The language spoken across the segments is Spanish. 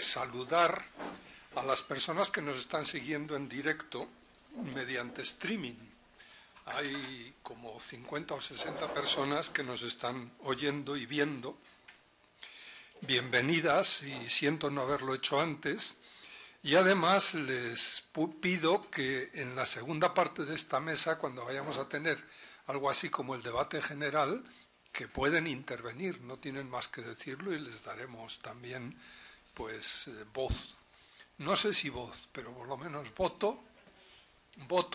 saludar a las personas que nos están siguiendo en directo mediante streaming. Hay como 50 o 60 personas que nos están oyendo y viendo. Bienvenidas, y siento no haberlo hecho antes. Y además les pido que en la segunda parte de esta mesa, cuando vayamos a tener algo así como el debate general, que pueden intervenir, no tienen más que decirlo y les daremos también pues voz. No sé si voz, pero por lo menos voto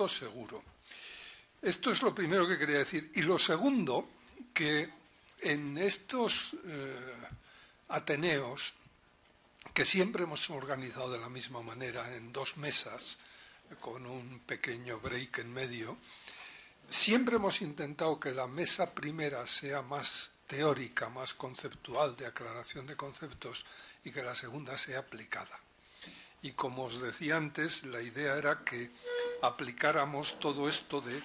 seguro. Esto es lo primero que quería decir. Y lo segundo, que en estos Ateneos, que siempre hemos organizado de la misma manera, en dos mesas, con un pequeño break en medio, siempre hemos intentado que la mesa primera sea más teórica, más conceptual, de aclaración de conceptos, y que la segunda sea aplicada. Y como os decía antes, la idea era que aplicáramos todo esto de,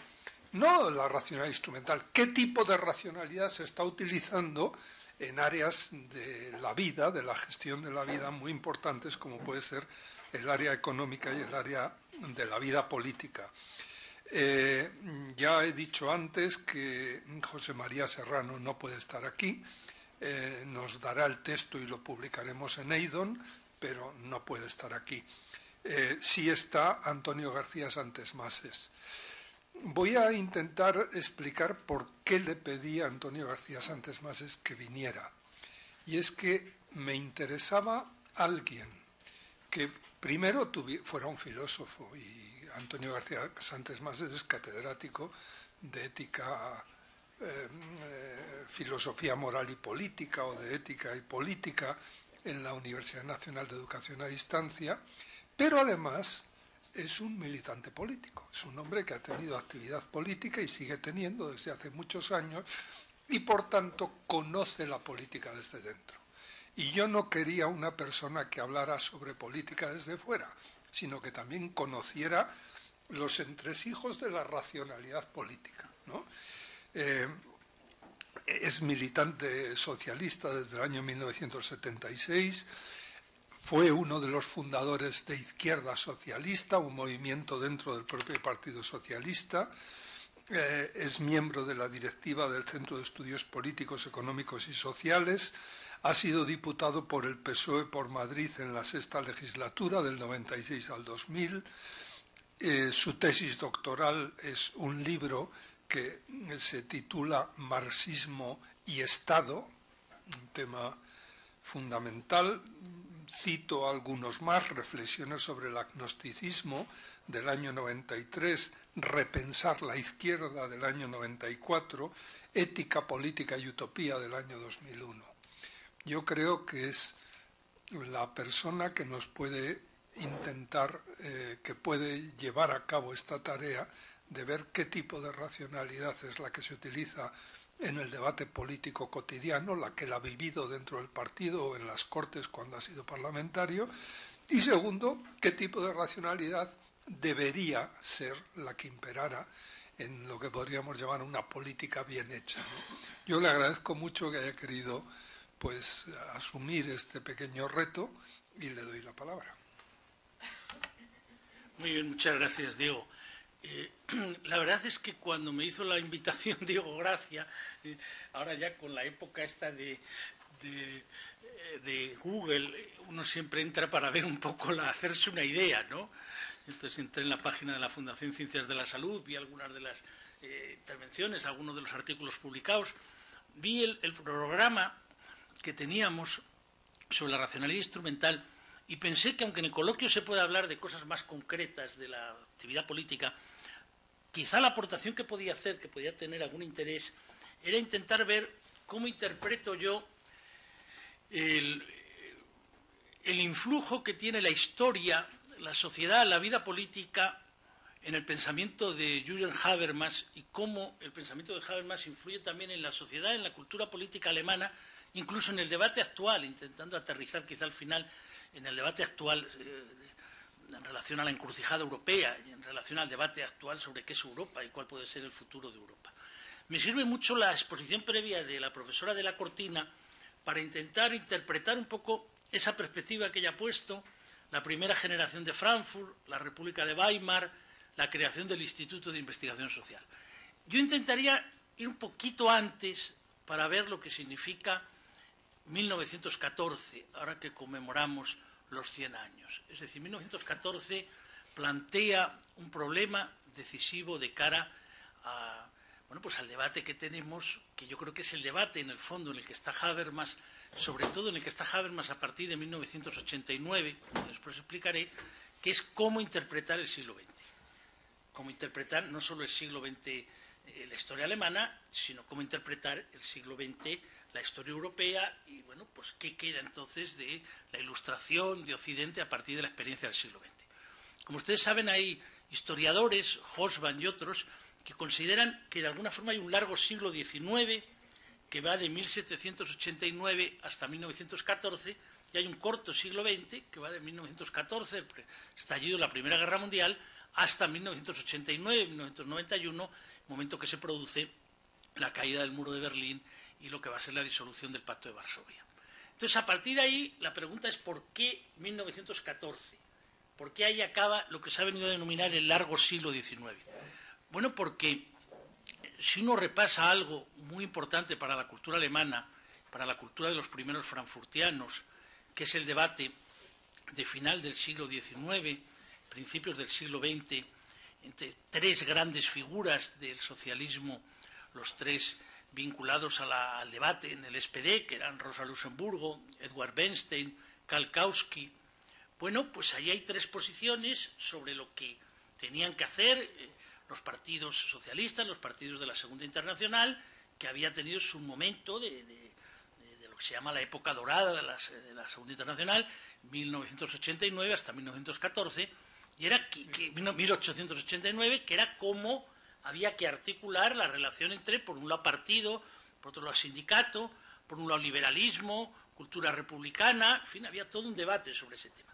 no la racionalidad instrumental, qué tipo de racionalidad se está utilizando en áreas de la vida, de la gestión de la vida, muy importantes, como puede ser el área económica y el área de la vida política. Ya he dicho antes que José María Serrano no puede estar aquí, nos dará el texto y lo publicaremos en Eidon, pero no puede estar aquí. Sí está Antonio García Santesmases. Voy a intentar explicar por qué le pedí a Antonio García Santesmases que viniera. Y es que me interesaba alguien que primero fuera un filósofo, y Antonio García Santesmases es catedrático de ética, filosofía moral y política, o de ética y política en la Universidad Nacional de Educación a Distancia, pero además es un militante político, es un hombre que ha tenido actividad política y sigue teniendo desde hace muchos años, y por tanto conoce la política desde dentro. Y yo no quería una persona que hablara sobre política desde fuera, sino que también conociera los entresijos de la racionalidad política, ¿no? Es militante socialista desde el año 1976, fue uno de los fundadores de Izquierda Socialista, un movimiento dentro del propio Partido Socialista, es miembro de la directiva del Centro de Estudios Políticos, Económicos y Sociales, ha sido diputado por el PSOE por Madrid en la sexta legislatura, del 96 al 2000, su tesis doctoral es un libro que se titula Marxismo y Estado, un tema fundamental. Cito algunos más: Reflexiones sobre el agnosticismo, del año 93, Repensar la izquierda, del año 94, Ética, Política y Utopía, del año 2001. Yo creo que es la persona que nos puede intentar, que puede llevar a cabo esta tarea de ver qué tipo de racionalidad es la que se utiliza en el debate político cotidiano, la que la ha vivido dentro del partido o en las Cortes cuando ha sido parlamentario, y segundo, qué tipo de racionalidad debería ser la que imperara en lo que podríamos llamar una política bien hecha, ¿no? Yo le agradezco mucho que haya querido pues asumir este pequeño reto, y le doy la palabra. Muy bien, muchas gracias, Diego. La verdad es que cuando me hizo la invitación Diego Gracia, ahora ya con la época esta de Google, uno siempre entra para ver un poco, hacerse una idea, ¿no? Entonces entré en la página de la Fundación Ciencias de la Salud, vi algunas de las intervenciones, algunos de los artículos publicados, vi el programa que teníamos sobre la racionalidad instrumental, y pensé que aunque en el coloquio se puede hablar de cosas más concretas de la actividad política, quizá la aportación que podía hacer, que podía tener algún interés, era intentar ver cómo interpreto yo el influjo que tiene la historia, la sociedad, la vida política en el pensamiento de Jürgen Habermas, y cómo el pensamiento de Habermas influye también en la sociedad, en la cultura política alemana, incluso en el debate actual, intentando aterrizar quizá al final en el debate actual en relación a la encrucijada europea y en relación al debate actual sobre qué es Europa y cuál puede ser el futuro de Europa. Me sirve mucho la exposición previa de la profesora de la Cortina para intentar interpretar un poco esa perspectiva que ella ha puesto, la primera generación de Frankfurt, la República de Weimar, la creación del Instituto de Investigación Social. Yo intentaría ir un poquito antes para ver lo que significa 1914, ahora que conmemoramos los 100 años. Es decir, 1914 plantea un problema decisivo de cara a, bueno, pues al debate que tenemos, que yo creo que es el debate en el fondo en el que está Habermas, sobre todo en el que está Habermas a partir de 1989, como después explicaré, que es cómo interpretar el siglo XX. Cómo interpretar no solo el siglo XX, la historia alemana, sino cómo interpretar el siglo XX, la historia europea y, bueno, pues qué queda entonces de la ilustración de Occidente a partir de la experiencia del siglo XX. Como ustedes saben, hay historiadores, Hobsbawm y otros, que consideran que de alguna forma hay un largo siglo XIX que va de 1789 hasta 1914, y hay un corto siglo XX que va de 1914, el estallido de la Primera Guerra Mundial, hasta 1989-1991, momento que se produce la caída del muro de Berlín y lo que va a ser la disolución del Pacto de Varsovia. Entonces, a partir de ahí, la pregunta es ¿por qué 1914? ¿Por qué ahí acaba lo que se ha venido a denominar el largo siglo XIX? Bueno, porque si uno repasa algo muy importante para la cultura alemana, para la cultura de los primeros frankfurtianos, que es el debate de final del siglo XIX, principios del siglo XX, entre tres grandes figuras del socialismo, los tres vinculados al debate en el SPD, que eran Rosa Luxemburgo, Edward Bernstein, Karl Kautsky. Bueno, pues ahí hay tres posiciones sobre lo que tenían que hacer los partidos socialistas, los partidos de la Segunda Internacional, que había tenido su momento de lo que se llama la época dorada de la Segunda Internacional, 1989 hasta 1914, y era 1889, que era cómo había que articular la relación entre, por un lado, partido, por otro lado, sindicato, por un lado, liberalismo, cultura republicana, en fin, había todo un debate sobre ese tema.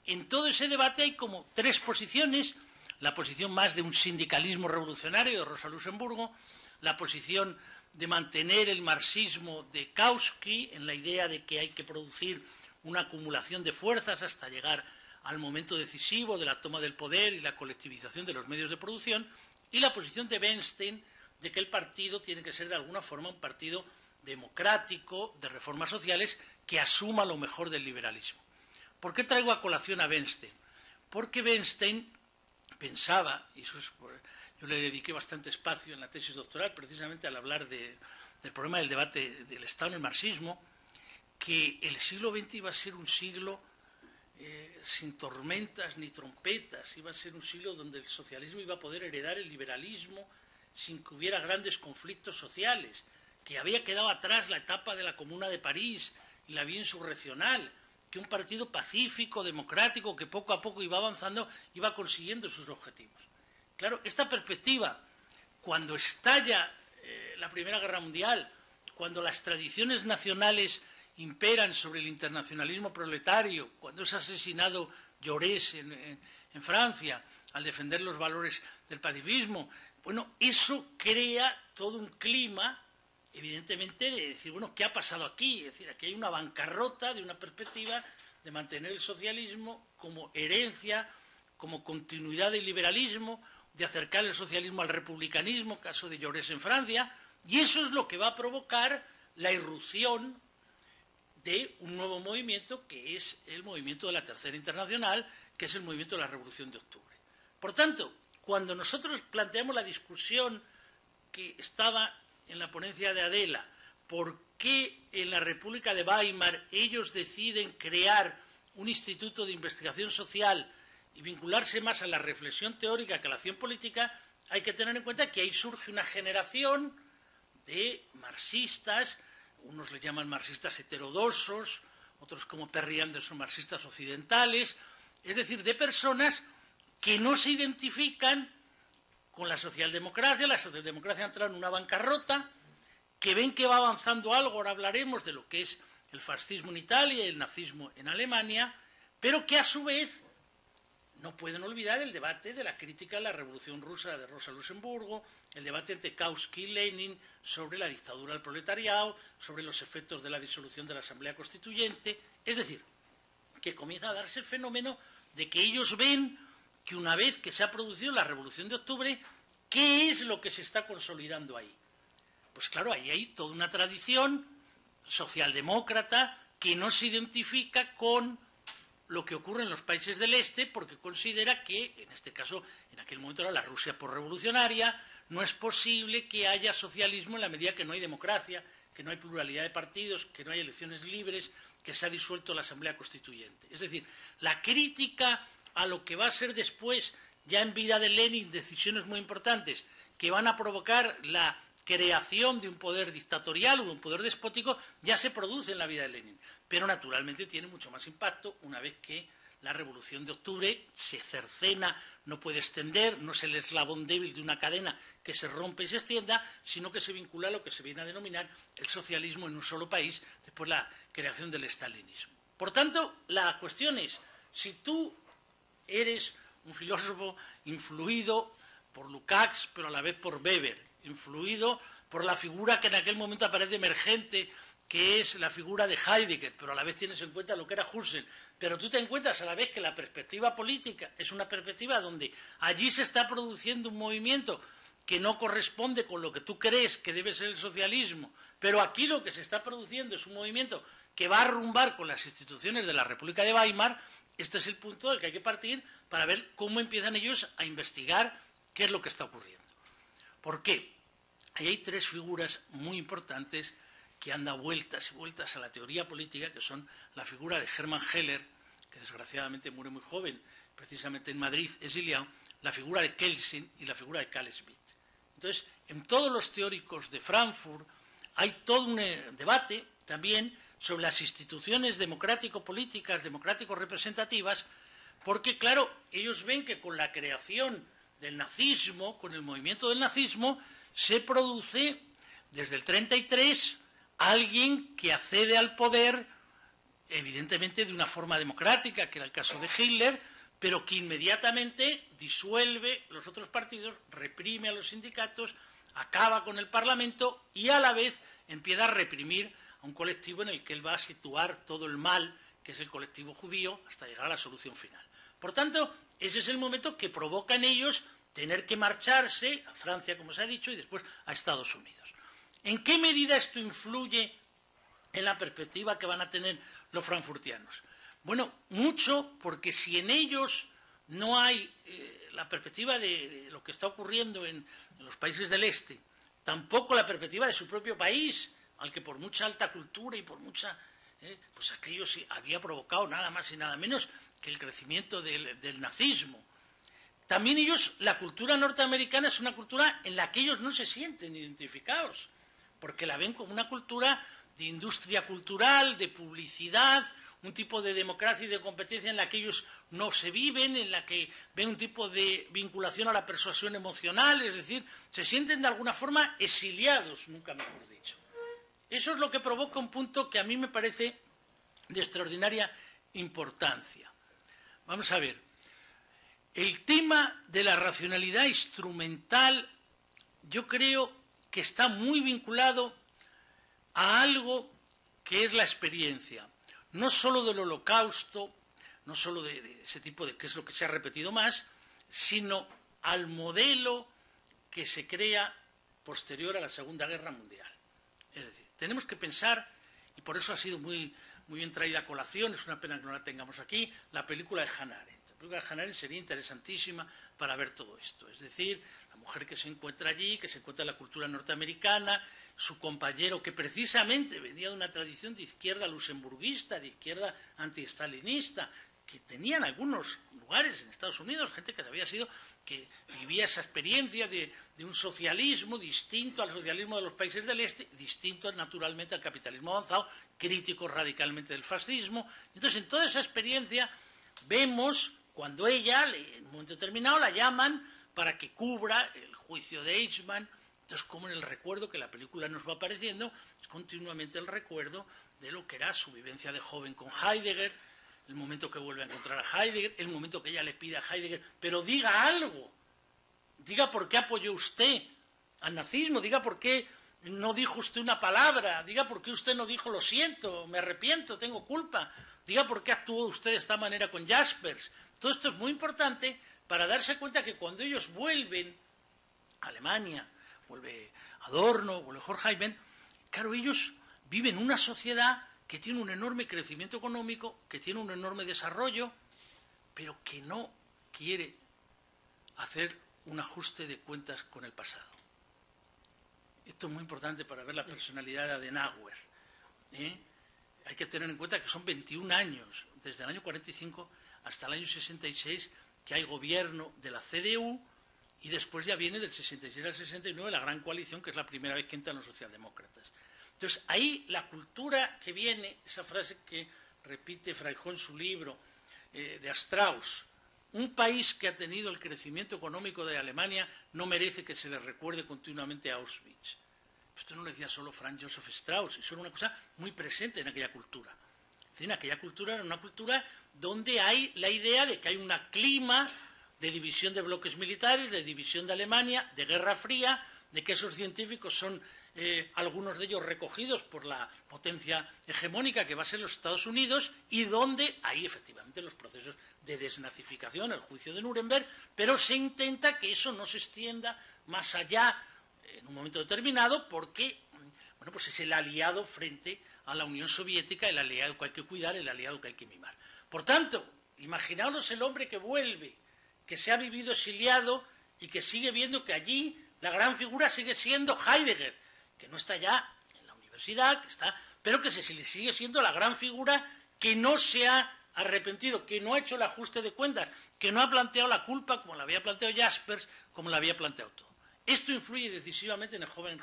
En todo ese debate hay como tres posiciones: la posición más de un sindicalismo revolucionario de Rosa Luxemburgo, la posición de mantener el marxismo de Kautsky en la idea de que hay que producir una acumulación de fuerzas hasta llegar al momento decisivo de la toma del poder y la colectivización de los medios de producción, y la posición de Bernstein de que el partido tiene que ser de alguna forma un partido democrático, de reformas sociales, que asuma lo mejor del liberalismo. ¿Por qué traigo a colación a Bernstein? Porque Bernstein pensaba, y eso es, yo le dediqué bastante espacio en la tesis doctoral precisamente al hablar del problema del debate del Estado en el marxismo, que el siglo XX iba a ser un siglo sin tormentas ni trompetas, iba a ser un siglo donde el socialismo iba a poder heredar el liberalismo sin que hubiera grandes conflictos sociales, que había quedado atrás la etapa de la Comuna de París y la vía insurreccional, que un partido pacífico, democrático, que poco a poco iba avanzando, iba consiguiendo sus objetivos. Claro, esta perspectiva, cuando estalla la Primera Guerra Mundial, cuando las tradiciones nacionales imperan sobre el internacionalismo proletario, cuando es asesinado Jaurès en Francia al defender los valores del pacifismo, bueno, eso crea todo un clima, evidentemente, de decir, bueno, ¿qué ha pasado aquí? Es decir, aquí hay una bancarrota de una perspectiva de mantener el socialismo como herencia, como continuidad del liberalismo, de acercar el socialismo al republicanismo, caso de Jaurès en Francia, y eso es lo que va a provocar la irrupción de un nuevo movimiento, que es el movimiento de la Tercera Internacional, que es el movimiento de la Revolución de Octubre. Por tanto, cuando nosotros planteamos la discusión que estaba en la ponencia de Adela, por qué en la República de Weimar ellos deciden crear un instituto de investigación social y vincularse más a la reflexión teórica que a la acción política, hay que tener en cuenta que ahí surge una generación de marxistas, unos le llaman marxistas heterodoxos, otros como Perry Anderson marxistas occidentales, es decir, de personas que no se identifican con la socialdemocracia ha entrado en una bancarrota, que ven que va avanzando algo, ahora hablaremos de lo que es el fascismo en Italia y el nazismo en Alemania, pero que a su vez no pueden olvidar el debate de la crítica a la Revolución Rusa de Rosa Luxemburgo, el debate entre Kautsky y Lenin sobre la dictadura del proletariado, sobre los efectos de la disolución de la Asamblea Constituyente. Es decir, que comienza a darse el fenómeno de que ellos ven que una vez que se ha producido la Revolución de Octubre, ¿qué es lo que se está consolidando ahí? Pues claro, ahí hay toda una tradición socialdemócrata que no se identifica con lo que ocurre en los países del Este, porque considera que, en este caso, en aquel momento era la Rusia posrevolucionaria, no es posible que haya socialismo en la medida que no hay democracia, que no hay pluralidad de partidos, que no hay elecciones libres, que se ha disuelto la Asamblea Constituyente. Es decir, la crítica a lo que va a ser después, ya en vida de Lenin, decisiones muy importantes que van a provocar la creación de un poder dictatorial o de un poder despótico, ya se produce en la vida de Lenin. Pero naturalmente tiene mucho más impacto una vez que la Revolución de Octubre se cercena, no puede extender, no es el eslabón débil de una cadena que se rompe y se extienda, sino que se vincula a lo que se viene a denominar el socialismo en un solo país, después la creación del estalinismo. Por tanto, la cuestión es, si tú eres un filósofo influido por Lukács, pero a la vez por Weber, influido por la figura que en aquel momento aparece emergente, que es la figura de Heidegger, pero a la vez tienes en cuenta lo que era Husserl, pero tú te encuentras a la vez que la perspectiva política es una perspectiva donde allí se está produciendo un movimiento que no corresponde con lo que tú crees que debe ser el socialismo, pero aquí lo que se está produciendo es un movimiento que va a arrumbar con las instituciones de la República de Weimar. Este es el punto del que hay que partir para ver cómo empiezan ellos a investigar qué es lo que está ocurriendo. ¿Por qué? Ahí hay tres figuras muy importantes que han dado vueltas y vueltas a la teoría política, que son la figura de Hermann Heller, que desgraciadamente muere muy joven, precisamente en Madrid, exiliado, la figura de Kelsen y la figura de Carl Schmitt. Entonces, en todos los teóricos de Frankfurt hay todo un debate también sobre las instituciones democrático-políticas, democrático-representativas, porque, claro, ellos ven que con la creación del nazismo, con el movimiento del nazismo, se produce, desde el 33, alguien que accede al poder, evidentemente de una forma democrática, que era el caso de Hitler, pero que inmediatamente disuelve los otros partidos, reprime a los sindicatos, acaba con el Parlamento y a la vez empieza a reprimir a un colectivo en el que él va a situar todo el mal, que es el colectivo judío, hasta llegar a la solución final. Por tanto, ese es el momento que provoca en ellos tener que marcharse a Francia, como se ha dicho, y después a Estados Unidos. ¿En qué medida esto influye en la perspectiva que van a tener los frankfurtianos? Bueno, mucho, porque si en ellos no hay la perspectiva de lo que está ocurriendo en los países del Este, tampoco la perspectiva de su propio país, al que por mucha alta cultura y por mucha... pues aquello sí había provocado nada más y nada menos que el crecimiento del nazismo. También ellos, la cultura norteamericana es una cultura en la que ellos no se sienten identificados, porque la ven como una cultura de industria cultural, de publicidad, un tipo de democracia y de competencia en la que ellos no se viven, en la que ven un tipo de vinculación a la persuasión emocional, es decir, se sienten de alguna forma exiliados, nunca mejor dicho. Eso es lo que provoca un punto que a mí me parece de extraordinaria importancia. Vamos a ver, el tema de la racionalidad instrumental yo creo que está muy vinculado a algo que es la experiencia, no solo del Holocausto, no solo de ese tipo de que es lo que se ha repetido más, sino al modelo que se crea posterior a la Segunda Guerra Mundial. Es decir, tenemos que pensar, y por eso ha sido muy bien traída a colación, es una pena que no la tengamos aquí, la película de Hannah Arendt. La película de Hannah Arendt sería interesantísima para ver todo esto. Es decir, la mujer que se encuentra allí, que se encuentra en la cultura norteamericana, su compañero que precisamente venía de una tradición de izquierda luxemburguista, de izquierda antiestalinista, que tenían algunos lugares en Estados Unidos, gente que vivía esa experiencia de un socialismo distinto al socialismo de los países del Este, distinto naturalmente al capitalismo avanzado, crítico radicalmente del fascismo. Entonces, en toda esa experiencia vemos cuando ella, en un momento determinado, la llaman para que cubra el juicio de Eichmann. Entonces, como en el recuerdo que la película nos va apareciendo, es continuamente el recuerdo de lo que era su vivencia de joven con Heidegger, el momento que vuelve a encontrar a Heidegger, el momento que ella le pide a Heidegger, pero diga algo, diga por qué apoyó usted al nazismo, diga por qué no dijo usted una palabra, diga por qué usted no dijo lo siento, me arrepiento, tengo culpa, diga por qué actuó usted de esta manera con Jaspers. Todo esto es muy importante para darse cuenta que cuando ellos vuelven a Alemania, vuelve Adorno, vuelve Horkheimer, claro, ellos viven una sociedad que tiene un enorme crecimiento económico, que tiene un enorme desarrollo, pero que no quiere hacer un ajuste de cuentas con el pasado. Esto es muy importante para ver la personalidad de Adenauer. Hay que tener en cuenta que son 21 años, desde el año 45 hasta el año 66, que hay gobierno de la CDU, y después ya viene del 66 al 69 la gran coalición, que es la primera vez que entran los socialdemócratas. Entonces, ahí la cultura que viene, esa frase que repite Freijóo en su libro de Strauss, un país que ha tenido el crecimiento económico de Alemania no merece que se le recuerde continuamente a Auschwitz. Esto no lo decía solo Franz Joseph Strauss, eso era una cosa muy presente en aquella cultura. Es decir, en aquella cultura era una cultura donde hay la idea de que hay un clima de división de bloques militares, de división de Alemania, de Guerra Fría, de que esos científicos son algunos de ellos recogidos por la potencia hegemónica que va a ser los Estados Unidos, y donde hay efectivamente los procesos de desnazificación, el juicio de Nuremberg, pero se intenta que eso no se extienda más allá en un momento determinado, porque bueno, pues es el aliado frente a la Unión Soviética, el aliado que hay que cuidar, el aliado que hay que mimar. Por tanto, imaginaos el hombre que vuelve, que se ha vivido exiliado y que sigue viendo que allí la gran figura sigue siendo Heidegger, que no está ya en la universidad, pero que sigue siendo la gran figura, que no se ha arrepentido, que no ha hecho el ajuste de cuentas, que no ha planteado la culpa como la había planteado Jaspers, como la había planteado todo. Esto influye decisivamente en el joven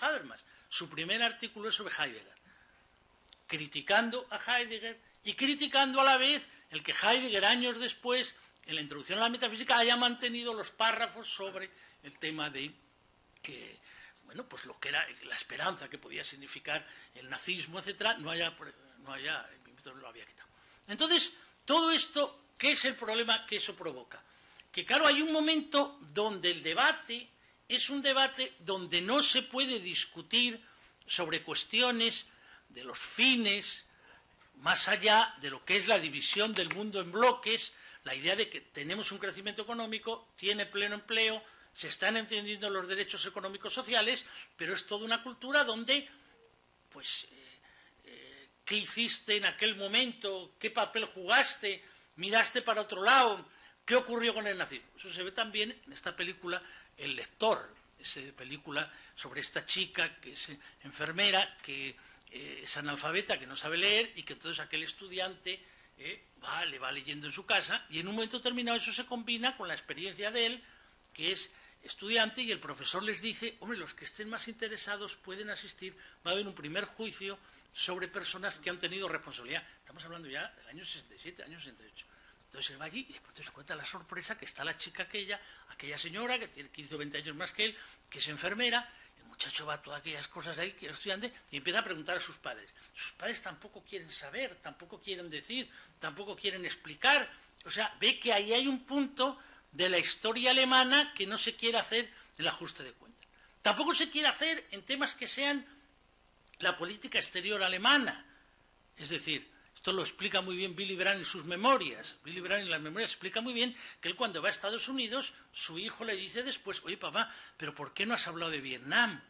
Habermas. Su primer artículo es sobre Heidegger, criticando a Heidegger y criticando a la vez el que Heidegger, años después, en la introducción a la metafísica, haya mantenido los párrafos sobre el tema de bueno, pues lo que era la esperanza que podía significar el nazismo, etcétera, no haya lo había quitado. Entonces, todo esto, ¿qué es el problema que eso provoca? Que claro, hay un momento donde el debate es un debate donde no se puede discutir sobre cuestiones de los fines, más allá de lo que es la división del mundo en bloques, la idea de que tenemos un crecimiento económico, tiene pleno empleo, se están entendiendo los derechos económicos sociales, pero es toda una cultura donde, pues, ¿qué hiciste en aquel momento? ¿Qué papel jugaste? ¿Miraste para otro lado? ¿Qué ocurrió con el nazismo? Eso se ve también en esta película El lector, esa película sobre esta chica que es enfermera, que es analfabeta, que no sabe leer, y que entonces aquel estudiante le va leyendo en su casa, y en un momento determinado eso se combina con la experiencia de él, que es estudiante, y el profesor les dice, hombre, los que estén más interesados pueden asistir, va a haber un primer juicio sobre personas que han tenido responsabilidad. Estamos hablando ya del año 67, año 68. Entonces él va allí y después se cuenta la sorpresa que está la chica aquella señora que tiene 15 o 20 años más que él, que es enfermera. El muchacho va a todas aquellas cosas de ahí, que es estudiante, y empieza a preguntar a sus padres. Sus padres tampoco quieren saber, tampoco quieren decir, tampoco quieren explicar. O sea, ve que ahí hay un punto de la historia alemana que no se quiere hacer el ajuste de cuentas. Tampoco se quiere hacer en temas que sean la política exterior alemana. Es decir, esto lo explica muy bien Willy Brandt en sus memorias. Willy Brandt en las memorias explica muy bien que él, cuando va a Estados Unidos, su hijo le dice después, oye papá, pero ¿por qué no has hablado de Vietnam?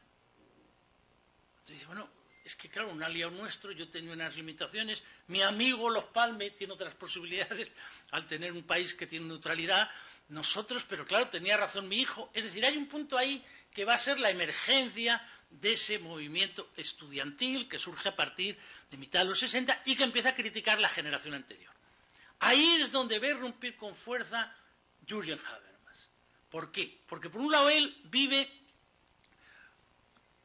Entonces dice, bueno, es que claro, un aliado nuestro, yo tengo unas limitaciones, mi amigo Los Palme tiene otras posibilidades al tener un país que tiene neutralidad, nosotros, pero claro, tenía razón mi hijo. Es decir, hay un punto ahí que va a ser la emergencia de ese movimiento estudiantil que surge a partir de mitad de los 60 y que empieza a criticar la generación anterior. Ahí es donde ve romper con fuerza Jürgen Habermas. ¿Por qué? Porque por un lado él vive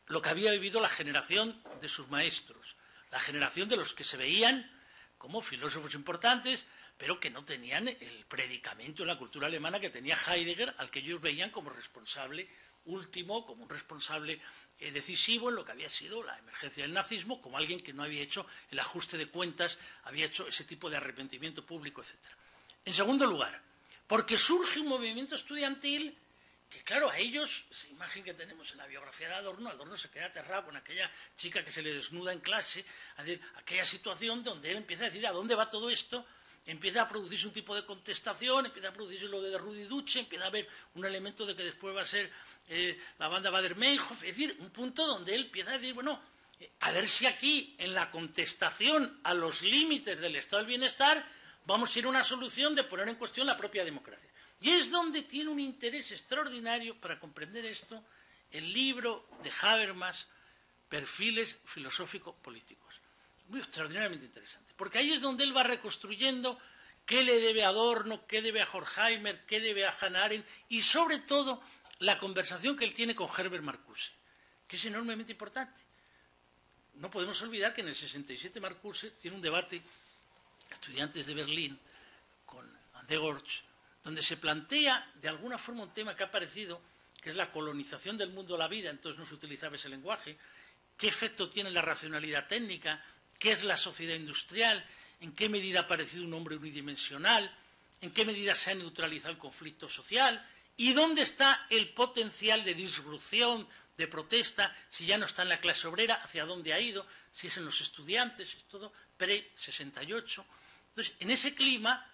lo que había vivido la generación de sus maestros, la generación de los que se veían como filósofos importantes, pero que no tenían el predicamento en la cultura alemana que tenía Heidegger, al que ellos veían como responsable último, como un responsable decisivo en lo que había sido la emergencia del nazismo, como alguien que no había hecho el ajuste de cuentas, había hecho ese tipo de arrepentimiento público, etc. En segundo lugar, porque surge un movimiento estudiantil que, claro, a ellos, esa imagen que tenemos en la biografía de Adorno, Adorno se queda aterrado con aquella chica que se le desnuda en clase, es decir, aquella situación donde él empieza a decir a dónde va todo esto, empieza a producirse un tipo de contestación, empieza a producirse lo de Rudi Dutschke, empieza a haber un elemento de que después va a ser la banda Baader-Meinhof, es decir, un punto donde él empieza a decir, bueno, a ver si aquí, en la contestación a los límites del estado del bienestar, vamos a ir a una solución de poner en cuestión la propia democracia. Y es donde tiene un interés extraordinario para comprender esto el libro de Habermas, Perfiles filosófico-políticos. Muy extraordinariamente interesante, porque ahí es donde él va reconstruyendo qué le debe a Adorno, qué debe a Horkheimer, qué debe a Hannah Arendt, y sobre todo la conversación que él tiene con Herbert Marcuse, que es enormemente importante. No podemos olvidar que en el 67 Marcuse tiene un debate estudiantes de Berlín con André Gortz, donde se plantea de alguna forma un tema que ha aparecido, que es la colonización del mundo a la vida, entonces no se utilizaba ese lenguaje, qué efecto tiene la racionalidad técnica, qué es la sociedad industrial, en qué medida ha aparecido un hombre unidimensional, en qué medida se ha neutralizado el conflicto social y dónde está el potencial de disrupción, de protesta, si ya no está en la clase obrera, hacia dónde ha ido, si es en los estudiantes, es todo pre-68. Entonces, en ese clima,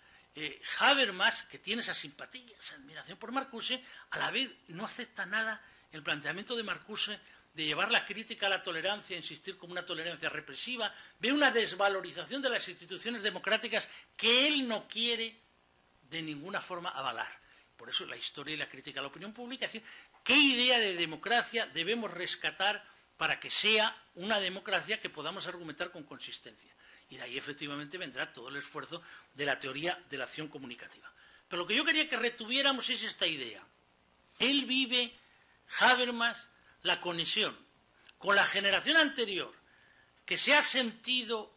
Habermas, que tiene esa simpatía, esa admiración por Marcuse, a la vez no acepta nada el planteamiento de Marcuse de llevar la crítica a la tolerancia, insistir como una tolerancia represiva, ve una desvalorización de las instituciones democráticas que él no quiere de ninguna forma avalar. Por eso la historia y la crítica a la opinión pública, es decir, ¿qué idea de democracia debemos rescatar para que sea una democracia que podamos argumentar con consistencia? Y de ahí efectivamente vendrá todo el esfuerzo de la teoría de la acción comunicativa. Pero lo que yo quería que retuviéramos es esta idea. Él vive, Habermas, la conexión con la generación anterior, que se ha sentido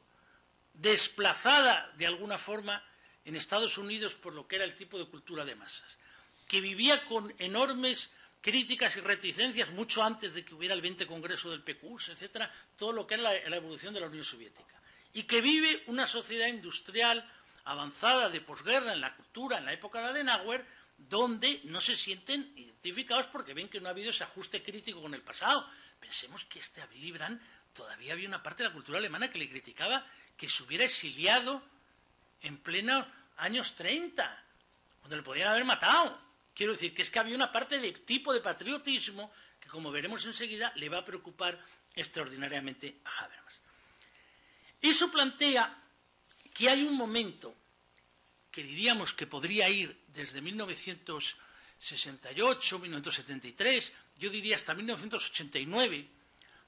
desplazada de alguna forma en Estados Unidos por lo que era el tipo de cultura de masas, que vivía con enormes críticas y reticencias mucho antes de que hubiera el 20 Congreso del PQS, etcétera, todo lo que era la evolución de la Unión Soviética, y que vive una sociedad industrial avanzada de posguerra en la cultura, en la época de Adenauer, donde no se sienten identificados porque ven que no ha habido ese ajuste crítico con el pasado. Pensemos que a Willy Brandt todavía había una parte de la cultura alemana que le criticaba que se hubiera exiliado en plenos años 30, cuando le podían haber matado. Quiero decir que es que había una parte de tipo de patriotismo que, como veremos enseguida, le va a preocupar extraordinariamente a Habermas. Eso plantea que hay un momento que diríamos que podría ir desde 1968, 1973, yo diría hasta 1989,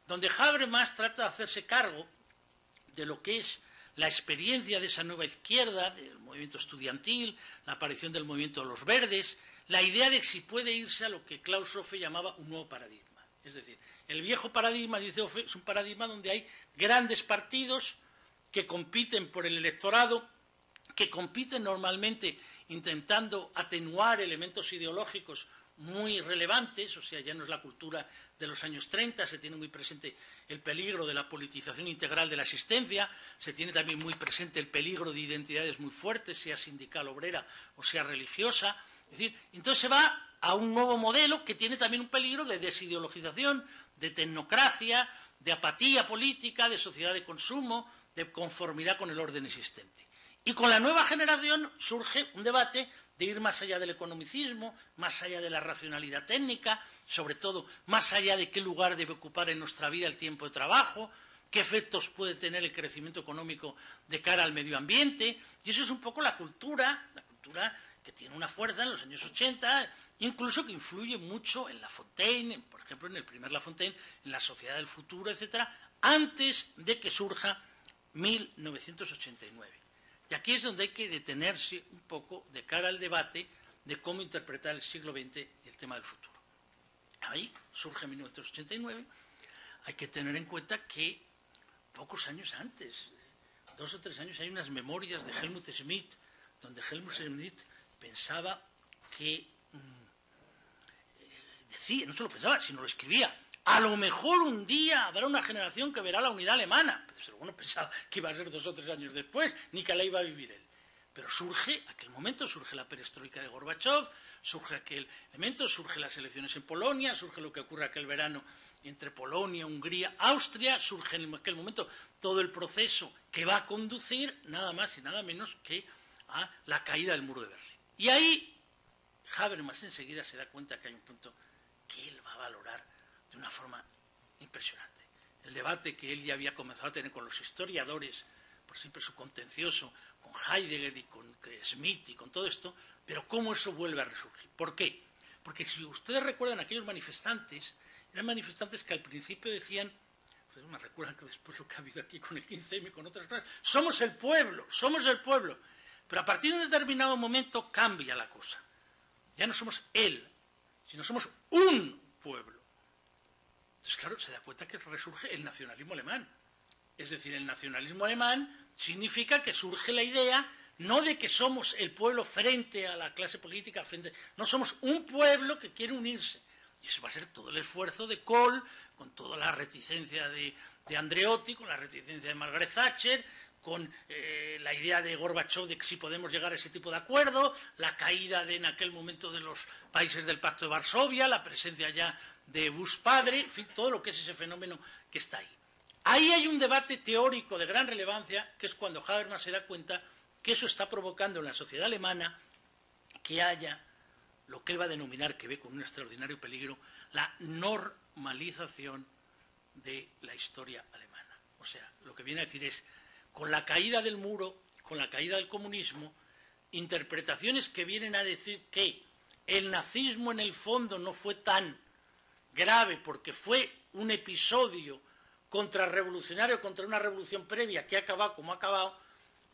donde Habermas trata de hacerse cargo de lo que es la experiencia de esa nueva izquierda, del movimiento estudiantil, la aparición del movimiento de los verdes, la idea de si puede irse a lo que Klaus Offe llamaba un nuevo paradigma. Es decir, el viejo paradigma, dice Offe, es un paradigma donde hay grandes partidos que compiten por el electorado, que compiten normalmente intentando atenuar elementos ideológicos muy relevantes, o sea, ya no es la cultura de los años 30, se tiene muy presente el peligro de la politización integral de la existencia, se tiene también muy presente el peligro de identidades muy fuertes, sea sindical, obrera o sea religiosa. Es decir, entonces se va a un nuevo modelo que tiene también un peligro de desideologización, de tecnocracia, de apatía política, de sociedad de consumo, de conformidad con el orden existente. Y con la nueva generación surge un debate de ir más allá del economicismo, más allá de la racionalidad técnica, sobre todo más allá de qué lugar debe ocupar en nuestra vida el tiempo de trabajo, qué efectos puede tener el crecimiento económico de cara al medio ambiente. Y eso es un poco la cultura que tiene una fuerza en los años 80, incluso que influye mucho en La Fontaine, por ejemplo, en el primer La Fontaine, en La Sociedad del Futuro, etcétera, antes de que surja 1989. Y aquí es donde hay que detenerse un poco de cara al debate de cómo interpretar el siglo XX y el tema del futuro. Ahí surge 1989. Hay que tener en cuenta que pocos años antes, 2 o 3 años, hay unas memorias de Helmut Schmidt, donde Helmut Schmidt pensaba que decía, no se lo pensaba, sino lo escribía. A lo mejor un día habrá una generación que verá la unidad alemana. Pero bueno, pensaba que iba a ser 2 o 3 años después, ni que la iba a vivir él. Pero surge, aquel momento, surge la perestroika de Gorbachov, surge aquel elemento, surgen las elecciones en Polonia, surge lo que ocurre aquel verano entre Polonia, Hungría, Austria, surge en aquel momento todo el proceso que va a conducir nada más y nada menos que a la caída del muro de Berlín. Y ahí Habermas enseguida se da cuenta que hay un punto que él va a valorar de una forma impresionante. El debate que él ya había comenzado a tener con los historiadores, por siempre su contencioso, con Heidegger y con Smith y con todo esto, pero cómo eso vuelve a resurgir. ¿Por qué? Porque si ustedes recuerdan, aquellos manifestantes, eran manifestantes que al principio decían, pues me recuerdan que después lo que ha habido aquí con el 15M y con otras cosas, somos el pueblo, pero a partir de un determinado momento cambia la cosa. Ya no somos él, sino somos un pueblo. Entonces, claro, se da cuenta que resurge el nacionalismo alemán. Es decir, el nacionalismo alemán significa que surge la idea no de que somos el pueblo frente a la clase política, no somos un pueblo que quiere unirse. Y eso va a ser todo el esfuerzo de Kohl, con toda la reticencia de Andreotti, con la reticencia de Margaret Thatcher, con la idea de Gorbachov de que sí podemos llegar a ese tipo de acuerdo, la caída en aquel momento de los países del Pacto de Varsovia, la presencia ya de Bush padre, en fin, todo lo que es ese fenómeno que está ahí. Ahí hay un debate teórico de gran relevancia, que es cuando Habermas se da cuenta que eso está provocando en la sociedad alemana que haya lo que él va a denominar, que ve con un extraordinario peligro, la normalización de la historia alemana. O sea, lo que viene a decir es, con la caída del muro, con la caída del comunismo, interpretaciones que vienen a decir que el nazismo en el fondo no fue tan grave porque fue un episodio contrarrevolucionario contra una revolución previa que ha acabado como ha acabado,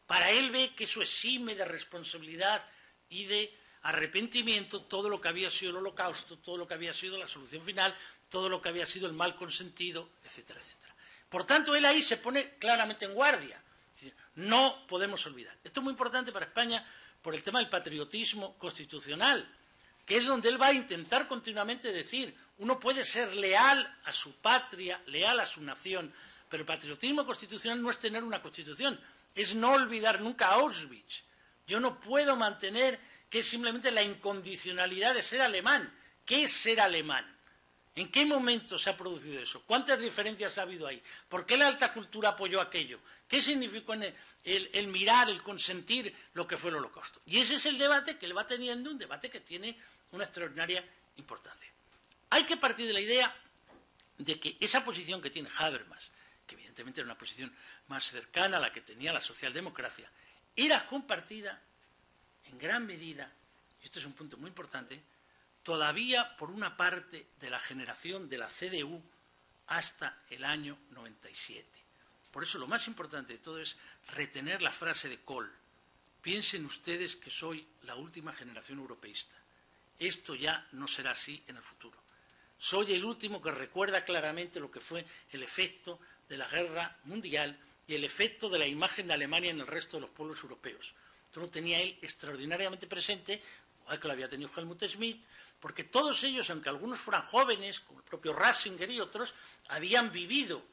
para él ve que eso exime de responsabilidad y de arrepentimiento todo lo que había sido el Holocausto, todo lo que había sido la solución final, todo lo que había sido el mal consentido, etcétera, etcétera. Por tanto, él ahí se pone claramente en guardia. Es decir, no podemos olvidar. Esto es muy importante para España por el tema del patriotismo constitucional, que es donde él va a intentar continuamente decir, uno puede ser leal a su patria, leal a su nación, pero el patriotismo constitucional no es tener una constitución, es no olvidar nunca a Auschwitz. Yo no puedo mantener que es simplemente la incondicionalidad de ser alemán. ¿Qué es ser alemán? ¿En qué momento se ha producido eso? ¿Cuántas diferencias ha habido ahí? ¿Por qué la alta cultura apoyó aquello? ¿Qué significó el mirar, el consentir lo que fue el Holocausto? Y ese es el debate que él va teniendo, un debate que tiene una extraordinaria importancia. Hay que partir de la idea de que esa posición que tiene Habermas, que evidentemente era una posición más cercana a la que tenía la socialdemocracia, era compartida en gran medida, y este es un punto muy importante, todavía por una parte de la generación de la CDU hasta el año 97. Por eso lo más importante de todo es retener la frase de Kohl. Piensen ustedes que soy la última generación europeísta. Esto ya no será así en el futuro. Soy el último que recuerda claramente lo que fue el efecto de la guerra mundial y el efecto de la imagen de Alemania en el resto de los pueblos europeos. Esto lo tenía él extraordinariamente presente, igual que lo había tenido Helmut Schmidt, porque todos ellos, aunque algunos fueran jóvenes, como el propio Ratzinger y otros, habían vivido,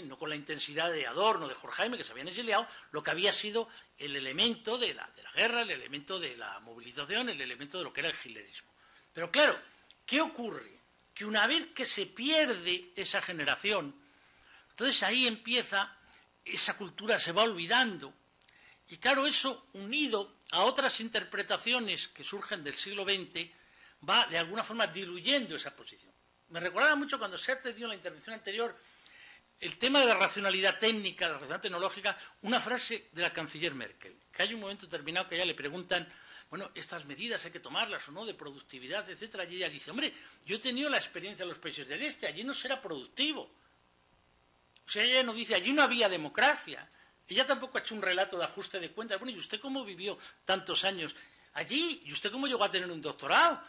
no con la intensidad de Adorno, de Horkheimer, que se habían exiliado, lo que había sido el elemento de la guerra, el elemento de la movilización, el elemento de lo que era el hitlerismo. Pero claro, ¿qué ocurre? Que una vez que se pierde esa generación, entonces ahí empieza, esa cultura se va olvidando. Y claro, eso unido a otras interpretaciones que surgen del siglo XX, va de alguna forma diluyendo esa posición. Me recordaba mucho cuando Sertre dio en la intervención anterior el tema de la racionalidad técnica, la racionalidad tecnológica, una frase de la canciller Merkel, que hay un momento determinado que a ella le preguntan, bueno, estas medidas hay que tomarlas o no, de productividad, etcétera, y ella dice, hombre, yo he tenido la experiencia en los países del este, allí no será productivo. O sea, ella no dice, allí no había democracia. Ella tampoco ha hecho un relato de ajuste de cuentas. Bueno, ¿y usted cómo vivió tantos años allí? ¿Y usted cómo llegó a tener un doctorado?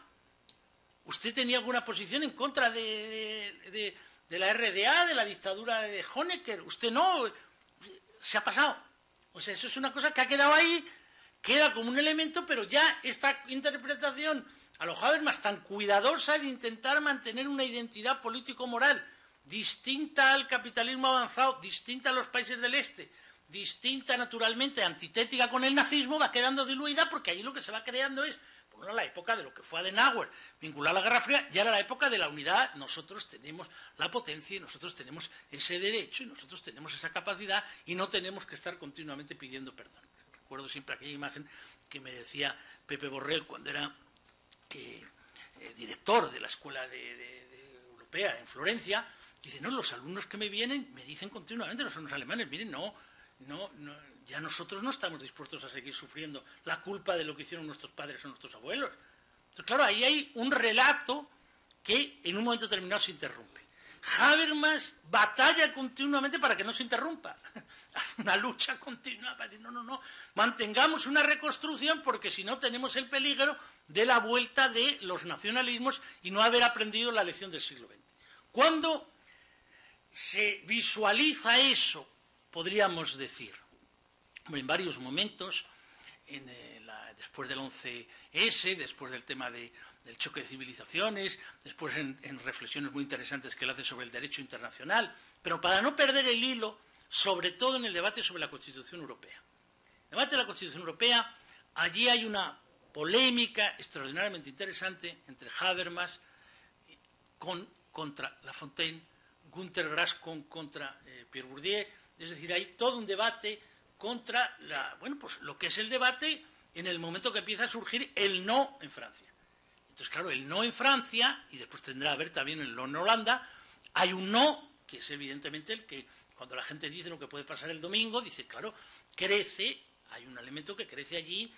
¿Usted tenía alguna posición en contra de la RDA, de la dictadura de Honecker? Usted no, se ha pasado. O sea, eso es una cosa que ha quedado ahí, queda como un elemento, pero ya esta interpretación a los Habermas, tan cuidadosa de intentar mantener una identidad político-moral distinta al capitalismo avanzado, distinta a los países del este, distinta naturalmente, antitética con el nazismo, va quedando diluida porque ahí lo que se va creando es, por una la época de lo que fue Adenauer, vinculada a la Guerra Fría, ya era la época de la unidad, nosotros tenemos la potencia y nosotros tenemos ese derecho y nosotros tenemos esa capacidad y no tenemos que estar continuamente pidiendo perdón. Recuerdo siempre aquella imagen que me decía Pepe Borrell cuando era director de la Escuela Europea en Florencia. Dice, no, los alumnos que me vienen me dicen continuamente, los alumnos alemanes, miren, no, ya nosotros no estamos dispuestos a seguir sufriendo la culpa de lo que hicieron nuestros padres o nuestros abuelos. Entonces, claro, ahí hay un relato que en un momento determinado se interrumpe. Habermas batalla continuamente para que no se interrumpa. Hace una lucha continua para decir, no, mantengamos una reconstrucción porque si no tenemos el peligro de la vuelta de los nacionalismos y no haber aprendido la lección del siglo XX. Cuando se visualiza eso, podríamos decir, en varios momentos, después del 11S, después del tema del choque de civilizaciones, después en reflexiones muy interesantes que él hace sobre el derecho internacional, pero para no perder el hilo, sobre todo en el debate sobre la Constitución Europea. El debate de la Constitución Europea, allí hay una polémica extraordinariamente interesante entre Habermas contra Lafontaine, Günter Grass contra Pierre Bourdieu, es decir, hay todo un debate contra lo que es el debate en el momento que empieza a surgir el no en Francia. Entonces, claro, el no en Francia, y después tendrá a ver también el no en Holanda, hay un no, que es evidentemente el que, cuando la gente dice lo que puede pasar el domingo, dice, claro, crece, hay un elemento que crece allí,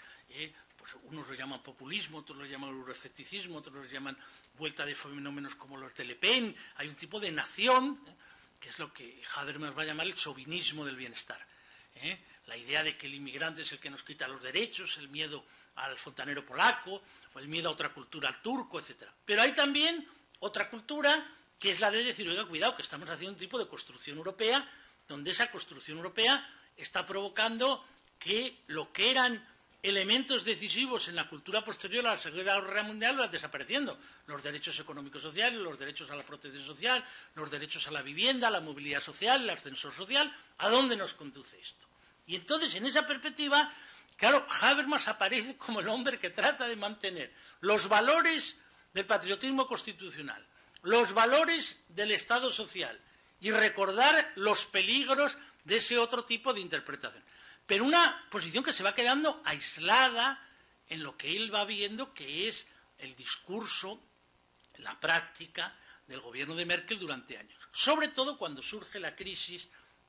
pues unos lo llaman populismo, otros lo llaman euroescepticismo, otros lo llaman vuelta de fenómenos como los de Le Pen, hay un tipo de nación, que es lo que Habermas va a llamar el chauvinismo del bienestar. La idea de que el inmigrante es el que nos quita los derechos, el miedo al fontanero polaco, o el miedo a otra cultura, al turco, etc. Pero hay también otra cultura que es la de decir, oiga, cuidado, que estamos haciendo un tipo de construcción europea, donde esa construcción europea está provocando que lo que eran elementos decisivos en la cultura posterior a la Segunda Guerra Mundial van desapareciendo. Los derechos económicos sociales, los derechos a la protección social, los derechos a la vivienda, la movilidad social, el ascensor social. ¿A dónde nos conduce esto? Y entonces, en esa perspectiva, claro, Habermas aparece como el hombre que trata de mantener los valores del patriotismo constitucional, los valores del Estado social y recordar los peligros de ese otro tipo de interpretación. Pero una posición que se va quedando aislada en lo que él va viendo, que es el discurso, la práctica del gobierno de Merkel durante años. Sobre todo cuando surge la crisis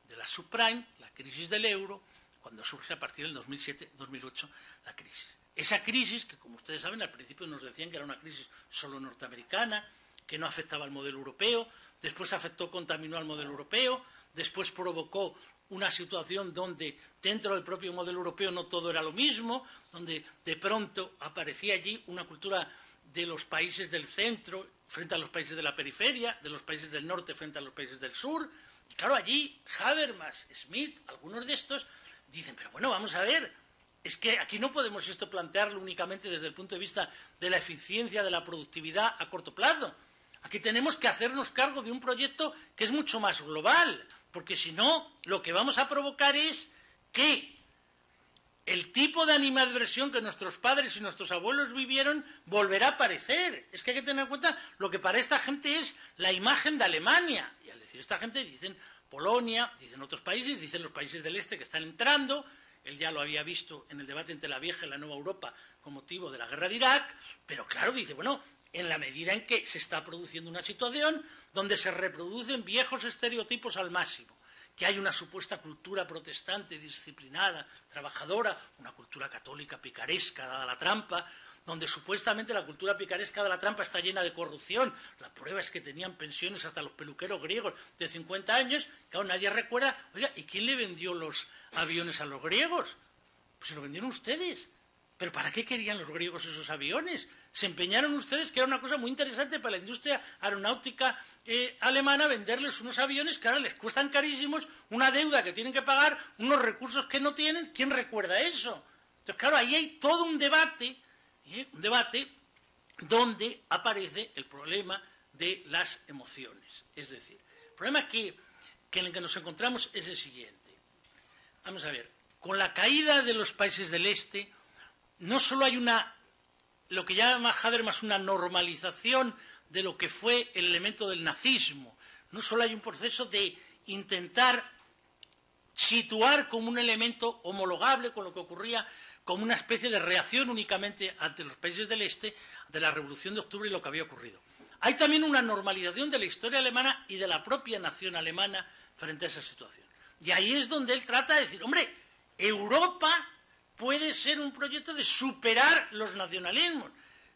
de la subprime, la crisis del euro, cuando surge a partir del 2007-2008 la crisis. Esa crisis que, como ustedes saben, al principio nos decían que era una crisis solo norteamericana, que no afectaba al modelo europeo, después contaminó al modelo europeo, después provocó una situación donde dentro del propio modelo europeo no todo era lo mismo, donde de pronto aparecía allí una cultura de los países del centro frente a los países de la periferia, de los países del norte frente a los países del sur. Y claro, allí Habermas, Smith, algunos de estos dicen, pero bueno, vamos a ver, es que aquí no podemos esto plantearlo únicamente desde el punto de vista de la eficiencia, de la productividad a corto plazo. Aquí tenemos que hacernos cargo de un proyecto que es mucho más global, porque si no, lo que vamos a provocar es que el tipo de animadversión que nuestros padres y nuestros abuelos vivieron volverá a aparecer. Es que hay que tener en cuenta lo que para esta gente es la imagen de Alemania. Y al decir esta gente dicen Polonia, dicen otros países, dicen los países del este que están entrando. Él ya lo había visto en el debate entre la vieja y la nueva Europa con motivo de la guerra de Irak, pero claro, dice, bueno, en la medida en que se está produciendo una situación donde se reproducen viejos estereotipos al máximo, que hay una supuesta cultura protestante, disciplinada, trabajadora, una cultura católica picaresca, dada la trampa, donde supuestamente la cultura picaresca de la trampa está llena de corrupción. La prueba es que tenían pensiones hasta los peluqueros griegos de 50 años, que aún nadie recuerda. Oiga, ¿y quién le vendió los aviones a los griegos? Pues se lo vendieron ustedes. ¿Pero para qué querían los griegos esos aviones? Se empeñaron ustedes, que era una cosa muy interesante para la industria aeronáutica alemana, venderles unos aviones que ahora les cuestan carísimos, una deuda que tienen que pagar, unos recursos que no tienen. ¿Quién recuerda eso? Entonces, claro, ahí hay todo un debate donde aparece el problema de las emociones. Es decir, el problema en el que nos encontramos es el siguiente. Vamos a ver, con la caída de los países del este, no solo hay lo que llama Habermas una normalización de lo que fue el elemento del nazismo, no solo hay un proceso de intentar situar como un elemento homologable con lo que ocurría, como una especie de reacción únicamente ante los países del este, de la Revolución de Octubre y lo que había ocurrido. Hay también una normalización de la historia alemana y de la propia nación alemana frente a esa situación. Y ahí es donde él trata de decir, hombre, Europa puede ser un proyecto de superar los nacionalismos.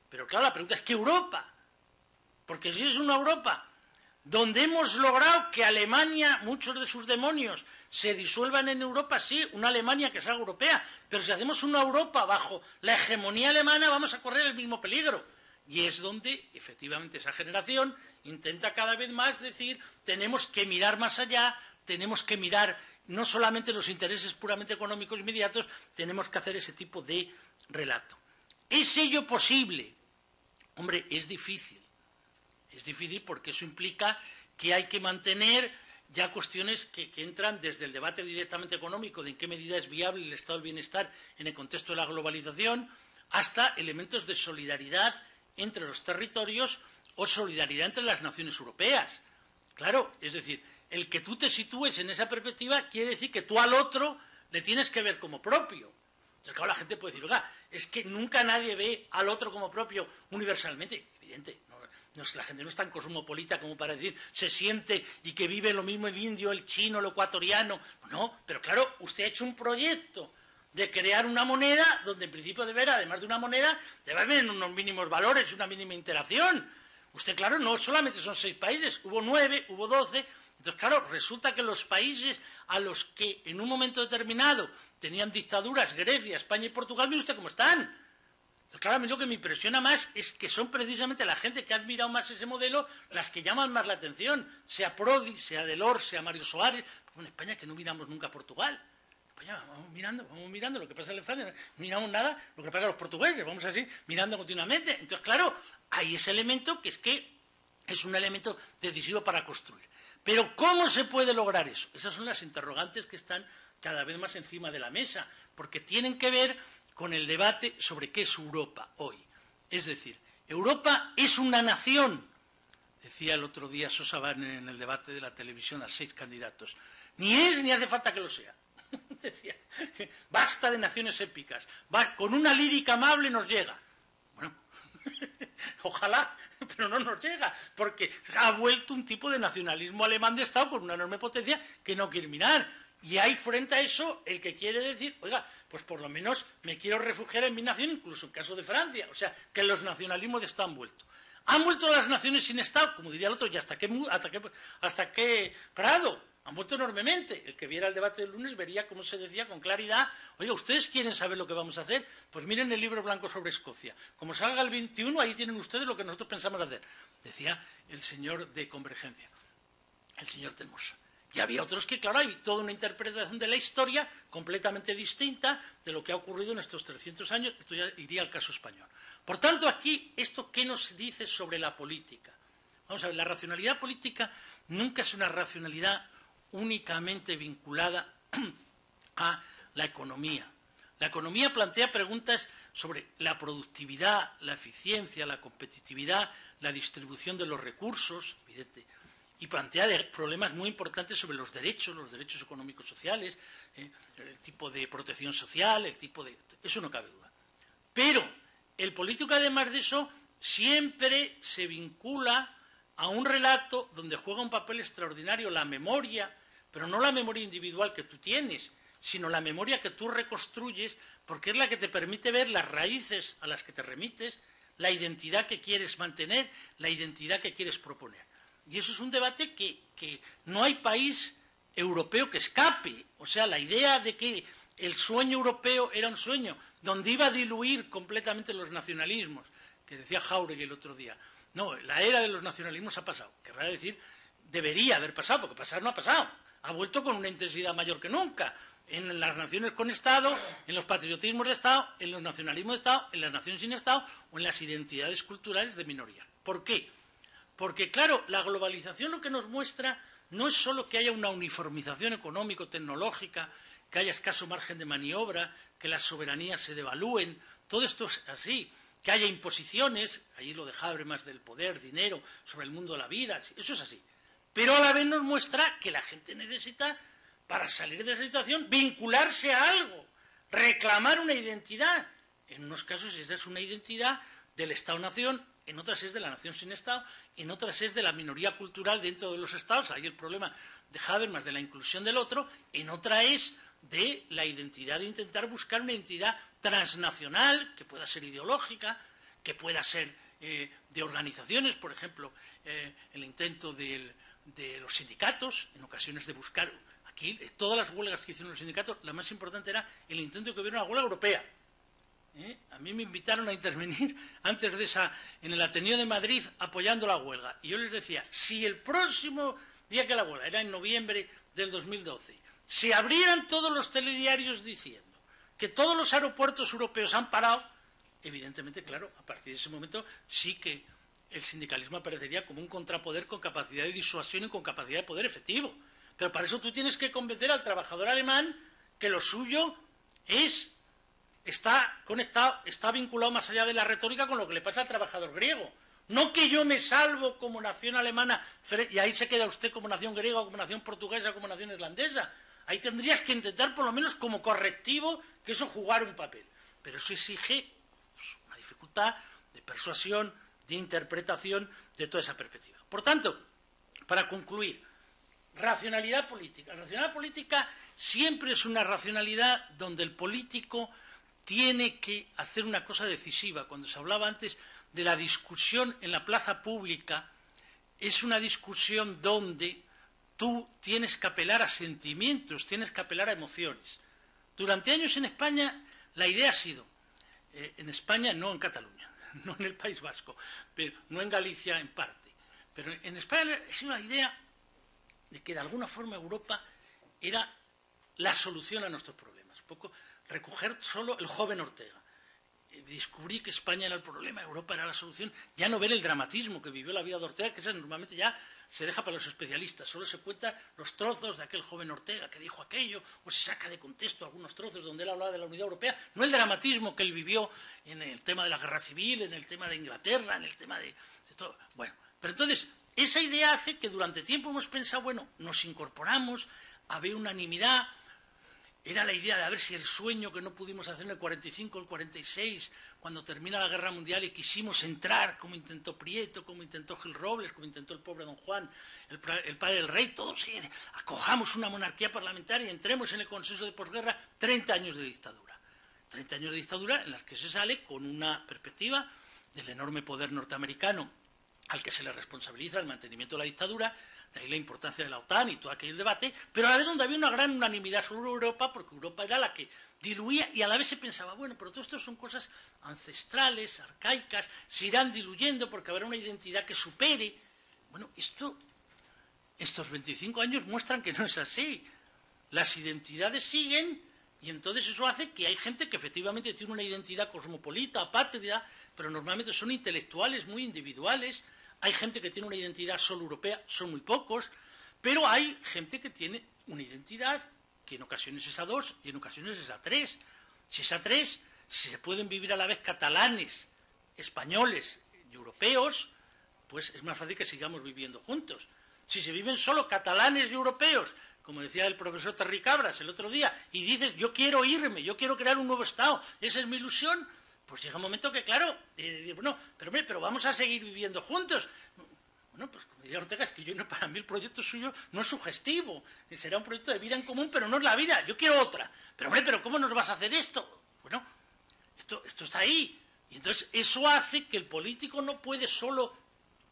Pero claro, la pregunta es, ¿qué Europa? Porque si es una Europa donde hemos logrado que Alemania, muchos de sus demonios, se disuelvan en Europa, sí, una Alemania que sea europea, pero si hacemos una Europa bajo la hegemonía alemana vamos a correr el mismo peligro. Y es donde, efectivamente, esa generación intenta cada vez más decir, tenemos que mirar más allá, tenemos que mirar no solamente los intereses puramente económicos inmediatos, tenemos que hacer ese tipo de relato. ¿Es ello posible? Hombre, es difícil. Es difícil porque eso implica que hay que mantener ya cuestiones que entran desde el debate directamente económico de en qué medida es viable el estado del bienestar en el contexto de la globalización, hasta elementos de solidaridad entre los territorios o solidaridad entre las naciones europeas. Claro, es decir, el que tú te sitúes en esa perspectiva quiere decir que tú al otro le tienes que ver como propio. Entonces, claro, la gente puede decir, oiga, es que nunca nadie ve al otro como propio universalmente. Evidente, la gente no es tan cosmopolita como para decir se siente y que vive lo mismo el indio, el chino, el ecuatoriano. No, pero claro, usted ha hecho un proyecto de crear una moneda donde en principio debe haber, además de una moneda, debe haber unos mínimos valores, una mínima interacción. Usted, claro, no solamente son 6 países, hubo 9, hubo 12. Entonces, claro, resulta que los países a los que en un momento determinado tenían dictaduras, Grecia, España y Portugal, mire usted cómo están. Entonces, claro, a mí lo que me impresiona más es que son precisamente la gente que ha admirado más ese modelo las que llaman más la atención, sea Prodi, sea Delors, sea Mario Soares. En España que no miramos nunca a Portugal. España vamos mirando lo que pasa en Francia, no miramos nada lo que pasa a los portugueses, vamos así mirando continuamente. Entonces, claro, hay ese elemento que es un elemento decisivo para construir. Pero ¿cómo se puede lograr eso? Esas son las interrogantes que están cada vez más encima de la mesa, porque tienen que ver con el debate sobre qué es Europa hoy. Es decir, Europa es una nación, decía el otro día Sosa Wagner en el debate de la televisión a 6 candidatos. Ni es ni hace falta que lo sea. Decía, basta de naciones épicas, con una lírica amable nos llega. Bueno, ojalá, pero no nos llega, porque ha vuelto un tipo de nacionalismo alemán de Estado con una enorme potencia que no quiere mirar. Y hay frente a eso el que quiere decir, oiga, pues por lo menos me quiero refugiar en mi nación, incluso en caso de Francia. O sea, que los nacionalismos de Estado han vuelto. ¿Han vuelto las naciones sin Estado? Como diría el otro, ¿y hasta qué grado? Han vuelto enormemente. El que viera el debate del lunes vería cómo se decía con claridad, oiga, ¿ustedes quieren saber lo que vamos a hacer? Pues miren el libro blanco sobre Escocia. Como salga el 21, ahí tienen ustedes lo que nosotros pensamos hacer. Decía el señor de Convergencia, el señor Telmosa. Y había otros que, claro, hay toda una interpretación de la historia completamente distinta de lo que ha ocurrido en estos 300 años. Esto ya iría al caso español. Por tanto, aquí, ¿esto qué nos dice sobre la política? Vamos a ver, la racionalidad política nunca es una racionalidad únicamente vinculada a la economía. La economía plantea preguntas sobre la productividad, la eficiencia, la competitividad, la distribución de los recursos, evidente, y plantea problemas muy importantes sobre los derechos económicos sociales, el tipo de protección social, eso no cabe duda. Pero el político, además de eso, siempre se vincula a un relato donde juega un papel extraordinario la memoria, pero no la memoria individual que tú tienes, sino la memoria que tú reconstruyes, porque es la que te permite ver las raíces a las que te remites, la identidad que quieres mantener, la identidad que quieres proponer. Y eso es un debate que no hay país europeo que escape. O sea, la idea de que el sueño europeo era un sueño donde iba a diluir completamente los nacionalismos, que decía Jáuregui el otro día. No, la era de los nacionalismos ha pasado. Querrá decir, debería haber pasado, porque pasar no ha pasado. Ha vuelto con una intensidad mayor que nunca. en las naciones con Estado, en los patriotismos de Estado, en los nacionalismos de Estado, en las naciones sin Estado o en las identidades culturales de minorías. ¿Por qué? Porque, claro, la globalización lo que nos muestra no es solo que haya una uniformización económico-tecnológica, que haya escaso margen de maniobra, que las soberanías se devalúen, todo esto es así, que haya imposiciones, ahí lo de Habermas del poder, dinero, sobre el mundo de la vida, eso es así. Pero a la vez nos muestra que la gente necesita, para salir de esa situación, vincularse a algo, reclamar una identidad. En unos casos esa es una identidad del Estado-Nación, en otras es de la nación sin Estado, en otras es de la minoría cultural dentro de los Estados, ahí el problema de Habermas de la inclusión del otro, en otra es de la identidad, de intentar buscar una identidad transnacional, que pueda ser ideológica, que pueda ser de organizaciones, por ejemplo, el intento de los sindicatos, en ocasiones de buscar, aquí todas las huelgas que hicieron los sindicatos, la más importante era el intento de que hubiera una huelga europea. A mí me invitaron a intervenir antes de esa, en el Ateneo de Madrid, apoyando la huelga, y yo les decía, si el próximo día que la huelga, era en noviembre del 2012, se abrieran todos los telediarios diciendo que todos los aeropuertos europeos han parado, evidentemente, claro, a partir de ese momento sí que el sindicalismo aparecería como un contrapoder con capacidad de disuasión y con capacidad de poder efectivo. Pero para eso tú tienes que convencer al trabajador alemán que lo suyo está conectado, está vinculado más allá de la retórica con lo que le pasa al trabajador griego. No que yo me salvo como nación alemana y ahí se queda usted como nación griega, como nación portuguesa, como nación irlandesa. Ahí tendrías que intentar, por lo menos como correctivo, que eso jugara un papel. Pero eso exige una dificultad de persuasión, de interpretación de toda esa perspectiva. Por tanto, para concluir, racionalidad política. La racionalidad política siempre es una racionalidad donde el político tiene que hacer una cosa decisiva. Cuando se hablaba antes de la discusión en la plaza pública, es una discusión donde tú tienes que apelar a sentimientos, tienes que apelar a emociones. Durante años en España la idea ha sido, en España no en Cataluña, no en el País Vasco, pero no en Galicia en parte, pero en España ha sido la idea de que de alguna forma Europa era la solución a nuestros problemas. Un poco recoger solo el joven Ortega. Descubrí que España era el problema, Europa era la solución, ya no ver el dramatismo que vivió la vida de Ortega, que eso normalmente ya se deja para los especialistas, solo se cuentan los trozos de aquel joven Ortega que dijo aquello, o se saca de contexto algunos trozos donde él hablaba de la unidad europea, no el dramatismo que él vivió en el tema de la guerra civil, en el tema de Inglaterra, en el tema de todo. Bueno, pero entonces, esa idea hace que durante tiempo hemos pensado, bueno, nos incorporamos, había unanimidad. Era la idea de a ver si el sueño que no pudimos hacer en el 45, el 46, cuando termina la Guerra Mundial y quisimos entrar, como intentó Prieto, como intentó Gil Robles, como intentó el pobre Don Juan, el padre del rey, todos acojamos una monarquía parlamentaria y entremos en el consenso de posguerra, 30 años de dictadura. 30 años de dictadura en las que se sale con una perspectiva del enorme poder norteamericano al que se le responsabiliza el mantenimiento de la dictadura, de ahí la importancia de la OTAN y todo aquel debate, pero a la vez donde había una gran unanimidad sobre Europa, porque Europa era la que diluía y a la vez se pensaba, bueno, pero todo esto son cosas ancestrales, arcaicas, se irán diluyendo porque habrá una identidad que supere. Bueno, estos 25 años muestran que no es así. Las identidades siguen y entonces eso hace que hay gente que efectivamente tiene una identidad cosmopolita, apátrida, pero normalmente son intelectuales muy individuales. Hay gente que tiene una identidad solo europea, son muy pocos, pero hay gente que tiene una identidad que en ocasiones es a dos y en ocasiones es a tres. Si es a tres, si se pueden vivir a la vez catalanes, españoles y europeos, pues es más fácil que sigamos viviendo juntos. Si se viven solo catalanes y europeos, como decía el profesor Terricabras el otro día, y dicen, yo quiero irme, yo quiero crear un nuevo Estado, esa es mi ilusión, pues llega un momento que, claro, bueno, pero vamos a seguir viviendo juntos. Bueno, pues como diría Ortega, es que para mí el proyecto suyo no es sugestivo, será un proyecto de vida en común, pero no es la vida, yo quiero otra. Pero hombre, ¿pero cómo nos vas a hacer esto? Bueno, esto está ahí. Y entonces eso hace que el político no puede solo,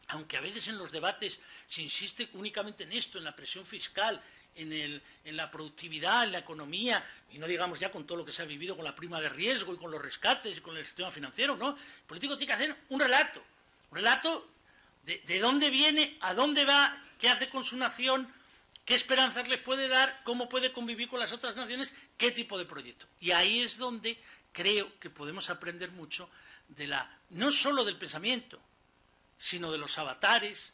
aunque a veces en los debates se insiste únicamente en esto, en la presión fiscal, en la productividad, en la economía, y no digamos ya con todo lo que se ha vivido con la prima de riesgo y con los rescates y con el sistema financiero, ¿no? El político tiene que hacer un relato de dónde viene, a dónde va, qué hace con su nación, ¿Qué esperanzas les puede dar? ¿Cómo puede convivir con las otras naciones? ¿Qué tipo de proyecto? Y ahí es donde creo que podemos aprender mucho no solo del pensamiento, sino de los avatares,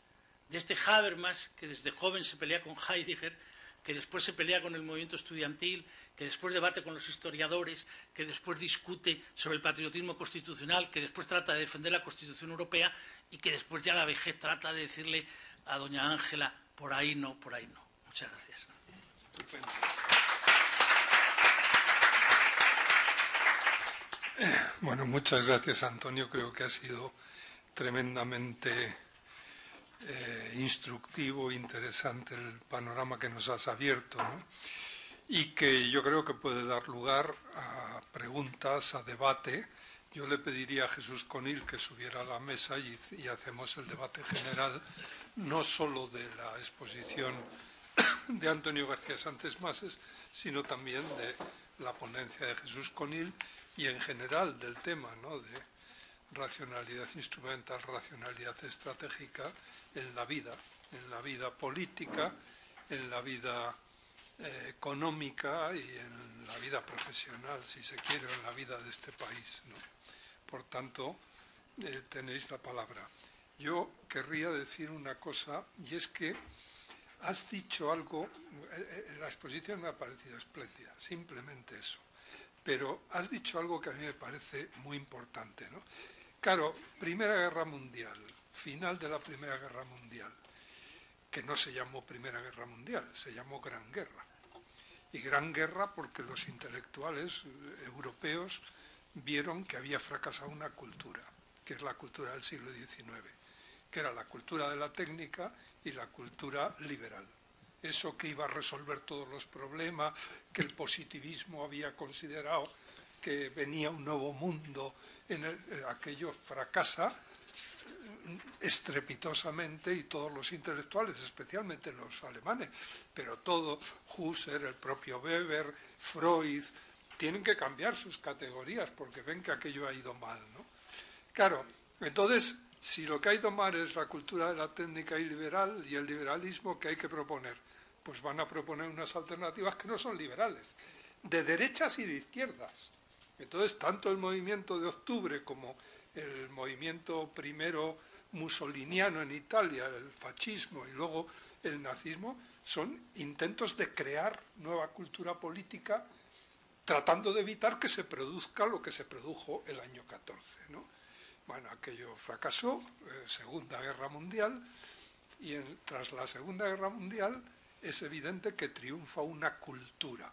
de este Habermas, que desde joven se pelea con Heidegger, que después se pelea con el movimiento estudiantil, que después debate con los historiadores, que después discute sobre el patriotismo constitucional, que después trata de defender la Constitución Europea y que después ya a la vejez trata de decirle a doña Ángela, por ahí no, por ahí no. Muchas gracias. Estupendo. Bueno, muchas gracias, Antonio. Creo que ha sido tremendamente instructivo, interesante el panorama que nos has abierto, ¿no? Y que yo creo que puede dar lugar a preguntas, a debate. Yo le pediría a Jesús Conil que subiera a la mesa y hacemos el debate general, no solo de la exposición de Antonio García Santos Mases, sino también de la ponencia de Jesús Conil y en general del tema, ¿no?, de racionalidad instrumental, racionalidad estratégica en la vida política, en la vida económica y en la vida profesional, si se quiere, en la vida de este país, ¿no? Por tanto, tenéis la palabra. Yo querría decir una cosa, y es que has dicho algo, la exposición me ha parecido espléndida, simplemente eso, pero has dicho algo que a mí me parece muy importante, ¿no? Claro, Primera Guerra Mundial, final de la Primera Guerra Mundial, que no se llamó Primera Guerra Mundial, se llamó Gran Guerra. Y Gran Guerra porque los intelectuales europeos vieron que había fracasado una cultura, que es la cultura del siglo XIX, que era la cultura de la técnica y la cultura liberal. Eso que iba a resolver todos los problemas, que el positivismo había considerado que venía un nuevo mundo, aquello fracasa estrepitosamente y todos los intelectuales, especialmente los alemanes, pero todo, Husserl, el propio Weber, Freud, tienen que cambiar sus categorías porque ven que aquello ha ido mal, ¿no? Claro, entonces, si lo que ha ido mal es la cultura de la técnica y liberal y el liberalismo, ¿qué hay que proponer? Pues van a proponer unas alternativas que no son liberales, de derechas y de izquierdas. Entonces, tanto el movimiento de octubre como el movimiento primero mussoliniano en Italia, el fascismo y luego el nazismo, son intentos de crear nueva cultura política tratando de evitar que se produzca lo que se produjo el año 14, ¿no? Bueno, aquello fracasó, Segunda Guerra Mundial, y tras la Segunda Guerra Mundial es evidente que triunfa una cultura,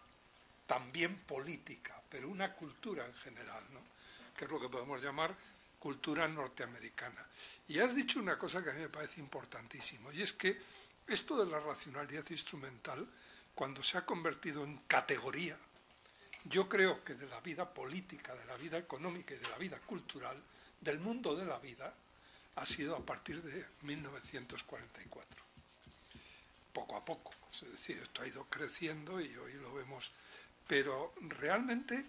también política, pero una cultura en general, ¿no?, que es lo que podemos llamar cultura norteamericana. Y has dicho una cosa que a mí me parece importantísimo, y es que esto de la racionalidad instrumental, cuando se ha convertido en categoría, yo creo que de la vida política, de la vida económica y de la vida cultural, del mundo de la vida, ha sido a partir de 1944. Poco a poco, es decir, esto ha ido creciendo y hoy lo vemos, pero realmente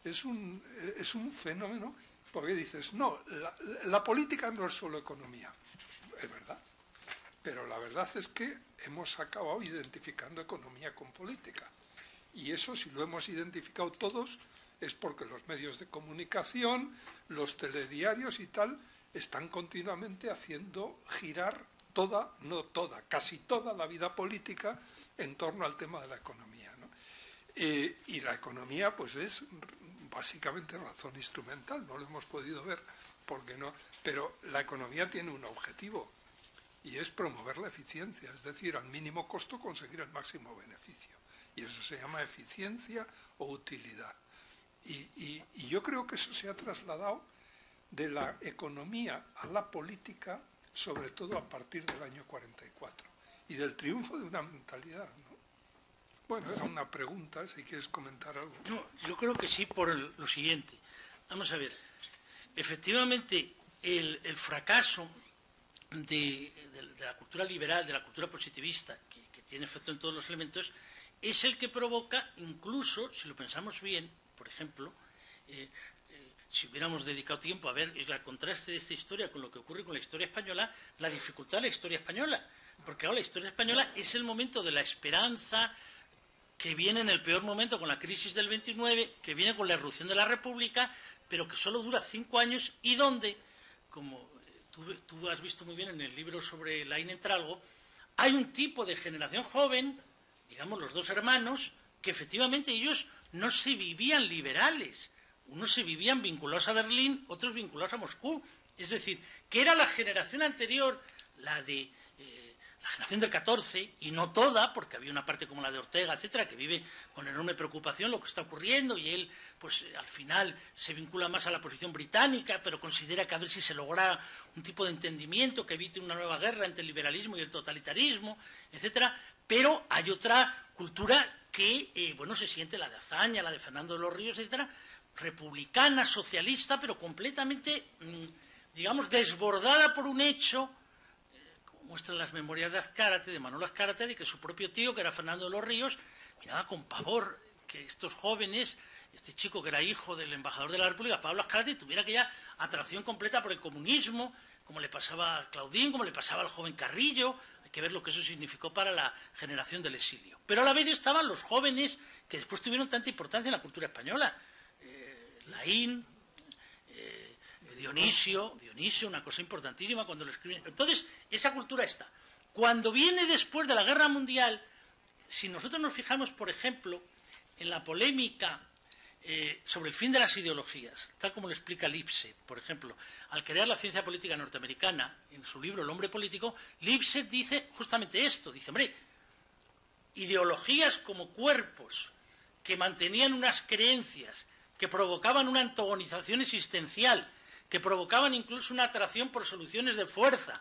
es un fenómeno, porque dices, no, la política no es solo economía, es verdad, pero la verdad es que hemos acabado identificando economía con política, y eso, si lo hemos identificado todos, es porque los medios de comunicación, los telediarios y tal, están continuamente haciendo girar toda, no toda, casi toda la vida política en torno al tema de la economía, ¿no? Y la economía, pues, es básicamente razón instrumental, no lo hemos podido ver, porque no, pero la economía tiene un objetivo, y es promover la eficiencia, es decir, al mínimo costo conseguir el máximo beneficio, y eso se llama eficiencia o utilidad. Y yo creo que eso se ha trasladado de la economía a la política, sobre todo a partir del año 44, y del triunfo de una mentalidad, ¿no? Bueno, era una pregunta, si quieres comentar algo. No, yo creo que sí, por lo siguiente. Vamos a ver, efectivamente, el fracaso de la cultura liberal, de la cultura positivista, que tiene efecto en todos los elementos, es el que provoca, incluso, si lo pensamos bien, por ejemplo, si hubiéramos dedicado tiempo a ver el contraste de esta historia con lo que ocurre con la historia española, la dificultad de la historia española. Porque ahora la historia española es el momento de la esperanza, que viene en el peor momento con la crisis del 29, que viene con la irrupción de la República, pero que solo dura 5 años y donde, como tú has visto muy bien en el libro sobre Laín Entralgo, hay un tipo de generación joven, digamos los dos hermanos, que efectivamente ellos no se vivían liberales. Unos se vivían vinculados a Berlín, otros vinculados a Moscú. Es decir, que era la generación anterior, la de la generación del 14, y no toda, porque había una parte como la de Ortega, etcétera, que vive con enorme preocupación lo que está ocurriendo, y él, pues al final, se vincula más a la posición británica, pero considera que a ver si se logra un tipo de entendimiento que evite una nueva guerra entre el liberalismo y el totalitarismo, etcétera. Pero hay otra cultura que, bueno, se siente, la de Azaña, la de Fernando de los Ríos, etcétera, republicana, socialista, pero completamente, digamos, desbordada por un hecho, como muestran las memorias de Azcárate, de Manolo Azcárate, de que su propio tío, que era Fernando de los Ríos, miraba con pavor que estos jóvenes, este chico que era hijo del embajador de la República, Pablo Azcárate, tuviera aquella atracción completa por el comunismo, como le pasaba a Claudín, como le pasaba al joven Carrillo. Hay que ver lo que eso significó para la generación del exilio. Pero a la vez estaban los jóvenes que después tuvieron tanta importancia en la cultura española. Laín, Dionisio, una cosa importantísima cuando lo escriben. Entonces, esa cultura está. Cuando viene después de la Guerra Mundial, si nosotros nos fijamos, por ejemplo, en la polémica sobre el fin de las ideologías, tal como lo explica Lipset, por ejemplo, al crear la ciencia política norteamericana, en su libro El hombre político, Lipset dice justamente esto, dice, hombre, ideologías como cuerpos que mantenían unas creencias, que provocaban una antagonización existencial, que provocaban incluso una atracción por soluciones de fuerza.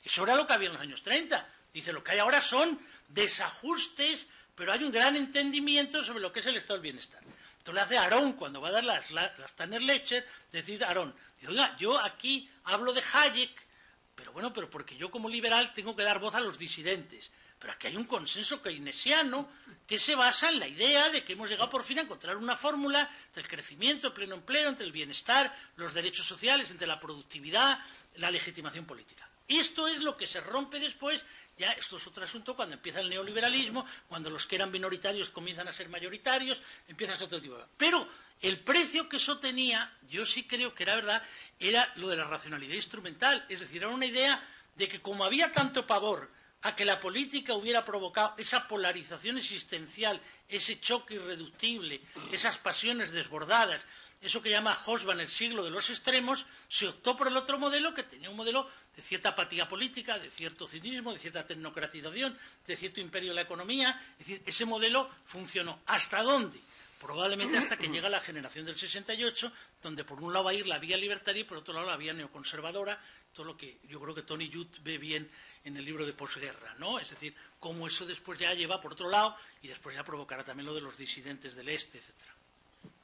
Eso era lo que había en los años 30. Dice, lo que hay ahora son desajustes, pero hay un gran entendimiento sobre lo que es el estado del bienestar. Entonces le hace a Aarón, cuando va a dar las Tanner Lecture, decir a Aarón, dice, oiga, yo aquí hablo de Hayek, pero bueno, pero porque yo como liberal tengo que dar voz a los disidentes. Pero aquí hay un consenso keynesiano que se basa en la idea de que hemos llegado por fin a encontrar una fórmula entre el crecimiento, el pleno empleo, entre el bienestar, los derechos sociales, entre la productividad, la legitimación política. Esto es lo que se rompe después, ya esto es otro asunto, cuando empieza el neoliberalismo, cuando los que eran minoritarios comienzan a ser mayoritarios, empieza este otro tipo de... Pero el precio que eso tenía, yo sí creo que era verdad, era lo de la racionalidad instrumental, es decir, era una idea de que como había tanto pavor a que la política hubiera provocado esa polarización existencial, ese choque irreductible, esas pasiones desbordadas, eso que llama Hobsbawm el siglo de los extremos, se optó por el otro modelo, que tenía un modelo de cierta apatía política, de cierto cinismo, de cierta tecnocratización, de cierto imperio de la economía. Es decir, ese modelo funcionó. ¿Hasta dónde? Probablemente hasta que llega la generación del 68, donde por un lado va a ir la vía libertaria y por otro lado la vía neoconservadora, todo lo que yo creo que Tony Judt ve bien en el libro de posguerra, ¿no? Es decir, cómo eso después ya lleva por otro lado y después ya provocará también lo de los disidentes del este, etcétera.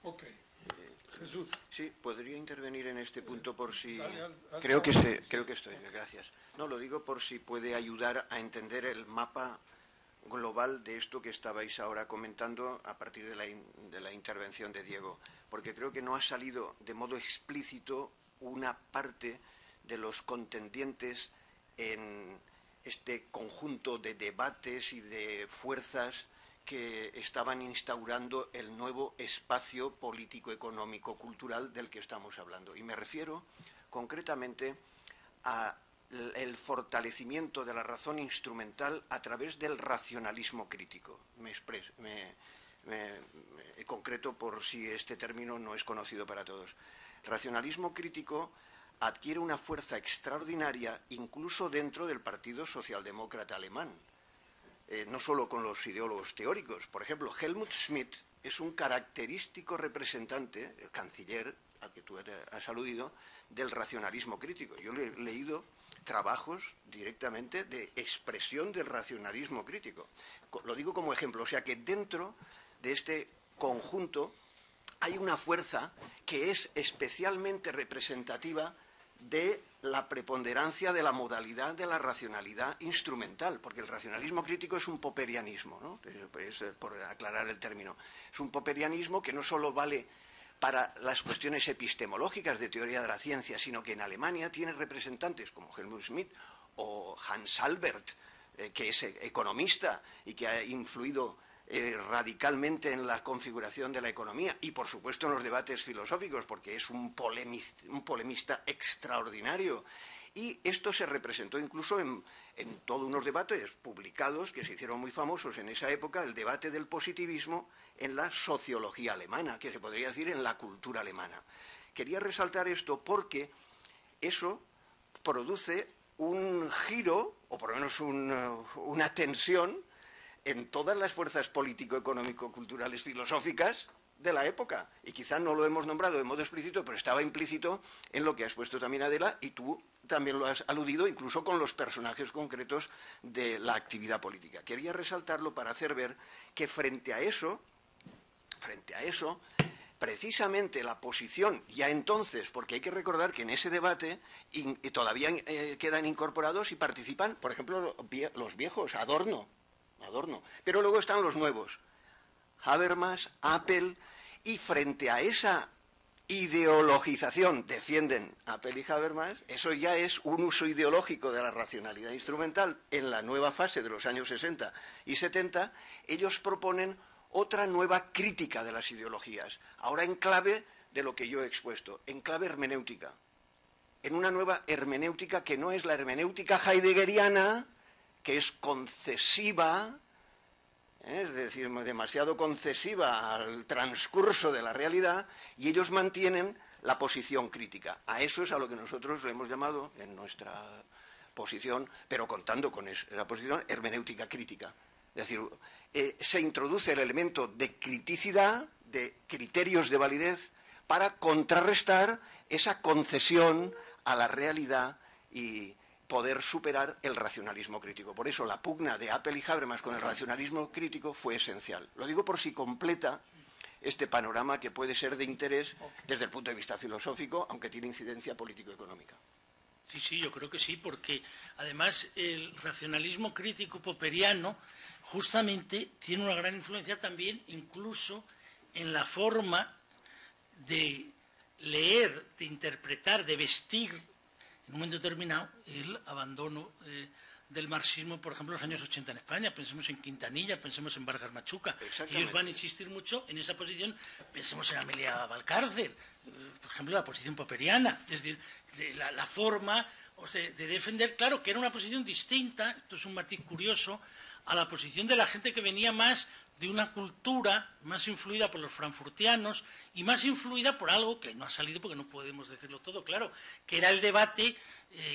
Ok. Jesús. Sí, podría intervenir en este punto por si... Creo que estoy, gracias. No, lo digo por si puede ayudar a entender el mapa global de esto que estabais ahora comentando a partir de la intervención de Diego, porque creo que no ha salido de modo explícito una parte de los contendientes en este conjunto de debates y de fuerzas que estaban instaurando el nuevo espacio político, económico, cultural del que estamos hablando. Y me refiero concretamente al fortalecimiento de la razón instrumental a través del racionalismo crítico. Me concreto por si este término no es conocido para todos. El racionalismo crítico adquiere una fuerza extraordinaria incluso dentro del Partido Socialdemócrata alemán. No solo con los ideólogos teóricos. Por ejemplo, Helmut Schmidt es un característico representante, el canciller al que tú has aludido, del racionalismo crítico. Yo he leído trabajos directamente de expresión del racionalismo crítico. Lo digo como ejemplo, o sea que dentro de este conjunto hay una fuerza que es especialmente representativa de la preponderancia de la modalidad de la racionalidad instrumental, porque el racionalismo crítico es un popperianismo, ¿no? Por aclarar el término. Es un popperianismo que no solo vale para las cuestiones epistemológicas de teoría de la ciencia, sino que en Alemania tiene representantes como Helmut Schmidt o Hans Albert, que es economista y que ha influido radicalmente en la configuración de la economía y, por supuesto, en los debates filosóficos, porque es un polemista extraordinario. Y esto se representó incluso en todos unos debates publicados que se hicieron muy famosos en esa época, el debate del positivismo en la sociología alemana, que se podría decir en la cultura alemana. Quería resaltar esto porque eso produce un giro, o por lo menos una tensión, en todas las fuerzas político-económico-culturales filosóficas de la época. Y quizá no lo hemos nombrado de modo explícito, pero estaba implícito en lo que has puesto también, Adela, y tú también lo has aludido, incluso con los personajes concretos de la actividad política. Quería resaltarlo para hacer ver que frente a eso, precisamente la posición, ya entonces, porque hay que recordar que en ese debate todavía quedan incorporados y participan, por ejemplo, los viejos, Adorno, pero luego están los nuevos, Habermas, Apel, y frente a esa ideologización defienden Apel y Habermas, eso ya es un uso ideológico de la racionalidad instrumental. En la nueva fase de los años 60 y 70, ellos proponen otra nueva crítica de las ideologías, ahora en clave de lo que yo he expuesto, en clave hermenéutica, en una nueva hermenéutica que no es la hermenéutica heideggeriana, que es concesiva, es decir, demasiado concesiva al transcurso de la realidad, y ellos mantienen la posición crítica. A eso es a lo que nosotros le hemos llamado, en nuestra posición, pero contando con esa posición, hermenéutica crítica. Es decir, se introduce el elemento de criticidad, de criterios de validez, para contrarrestar esa concesión a la realidad y poder superar el racionalismo crítico. Por eso la pugna de Apel y Habermas con el racionalismo crítico fue esencial. Lo digo por si completa este panorama que puede ser de interés desde el punto de vista filosófico, aunque tiene incidencia político-económica. Sí, yo creo que sí, porque además el racionalismo crítico popperiano justamente tiene una gran influencia también incluso en la forma de leer, de interpretar, de vestir en un momento determinado el abandono del marxismo, por ejemplo, en los años 80 en España. Pensemos en Quintanilla, pensemos en Vargas Machuca. Ellos van a insistir mucho en esa posición. Pensemos en Amelia Valcárcel, por ejemplo, la posición popperiana, es decir, de la forma de defender, claro, que era una posición distinta, esto es un matiz curioso, a la posición de la gente que venía más de una cultura más influida por los frankfurtianos y más influida por algo que no ha salido porque no podemos decirlo todo, claro, que era el debate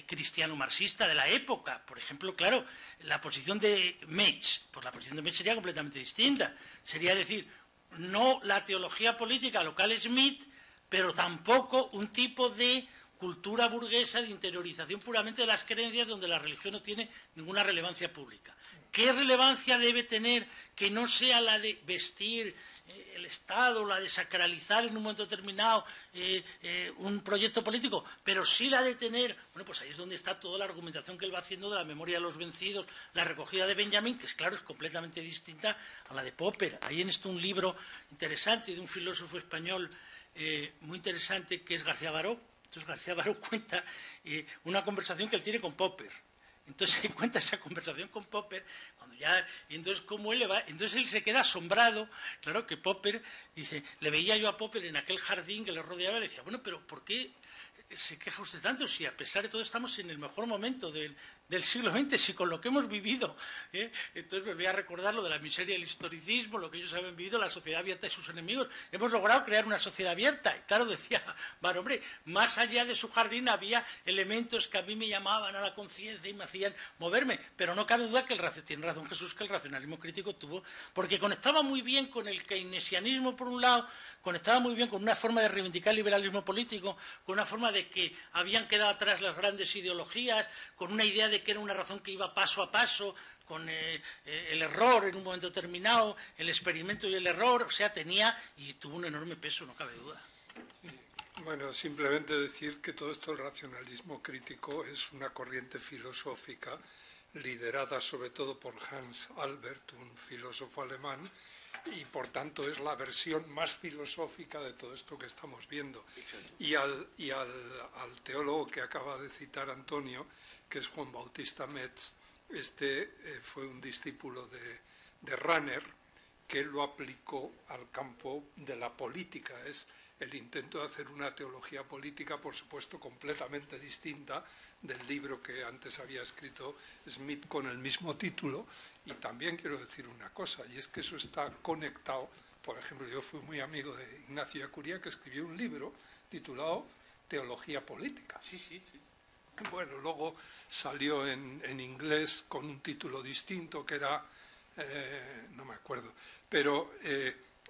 cristiano-marxista de la época. Por ejemplo, claro, la posición de Metz, pues la posición de Metz sería completamente distinta. Sería decir, no la teología política local Smith, pero tampoco un tipo de cultura burguesa de interiorización puramente de las creencias donde la religión no tiene ninguna relevancia pública. ¿Qué relevancia debe tener que no sea la de vestir el Estado, la de sacralizar en un momento determinado un proyecto político, pero sí la de tener, bueno, pues ahí es donde está toda la argumentación que él va haciendo de la memoria de los vencidos, la recogida de Benjamin, que es claro, es completamente distinta a la de Popper. Hay en esto un libro interesante de un filósofo español muy interesante que es García Baró. Entonces García Baró cuenta una conversación que él tiene con Popper. Entonces él cuenta esa conversación con Popper, y entonces cómo él le va, entonces él se queda asombrado, claro que Popper, dice, le veía yo a Popper en aquel jardín que le rodeaba, y le decía, bueno, pero ¿por qué se queja usted tanto si a pesar de todo estamos en el mejor momento del siglo XX, si con lo que hemos vivido, entonces me voy a recordar lo de la miseria del historicismo, lo que ellos habían vivido, la sociedad abierta y sus enemigos, hemos logrado crear una sociedad abierta, y claro, decía, bueno, hombre, más allá de su jardín había elementos que a mí me llamaban a la conciencia y me hacían moverme, pero no cabe duda que tiene razón Jesús, que el racionalismo crítico tuvo, porque conectaba muy bien con el keynesianismo por un lado, conectaba muy bien con una forma de reivindicar el liberalismo político, con una forma de que habían quedado atrás las grandes ideologías, con una idea de que era una razón que iba paso a paso, con el error en un momento determinado, el experimento y el error, o sea, tenía y tuvo un enorme peso, no cabe duda. Sí. Bueno, simplemente decir que todo esto del racionalismo crítico es una corriente filosófica liderada sobre todo por Hans Albert, un filósofo alemán, y por tanto es la versión más filosófica de todo esto que estamos viendo. Y al teólogo que acaba de citar Antonio, que es Juan Bautista Metz, fue un discípulo de Runner, que lo aplicó al campo de la política. Es el intento de hacer una teología política, por supuesto, completamente distinta del libro que antes había escrito Smith con el mismo título. Y también quiero decir una cosa, y es que eso está conectado. Por ejemplo, yo fui muy amigo de Ignacio Ellacuría, que escribió un libro titulado Teología Política. Sí, sí, sí. Bueno, luego salió en inglés con un título distinto que era, no me acuerdo, pero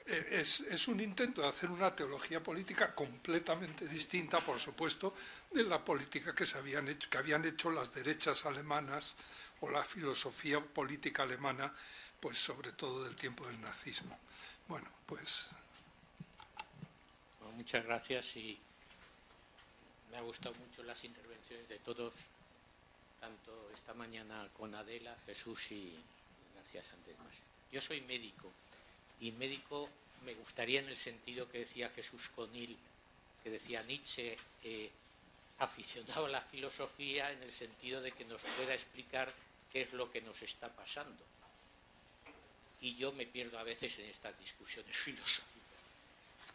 es un intento de hacer una teología política completamente distinta, por supuesto, de la política que habían hecho las derechas alemanas o la filosofía política alemana, pues sobre todo del tiempo del nazismo. Bueno, pues... Bueno, muchas gracias y me ha gustado mucho las intervenciones de todos, tanto esta mañana con Adela, Jesús y García Santesmas. Yo soy médico y médico me gustaría en el sentido que decía Jesús Conil, que decía Nietzsche, aficionado a la filosofía en el sentido de que nos pueda explicar qué es lo que nos está pasando. Y yo me pierdo a veces en estas discusiones filosóficas.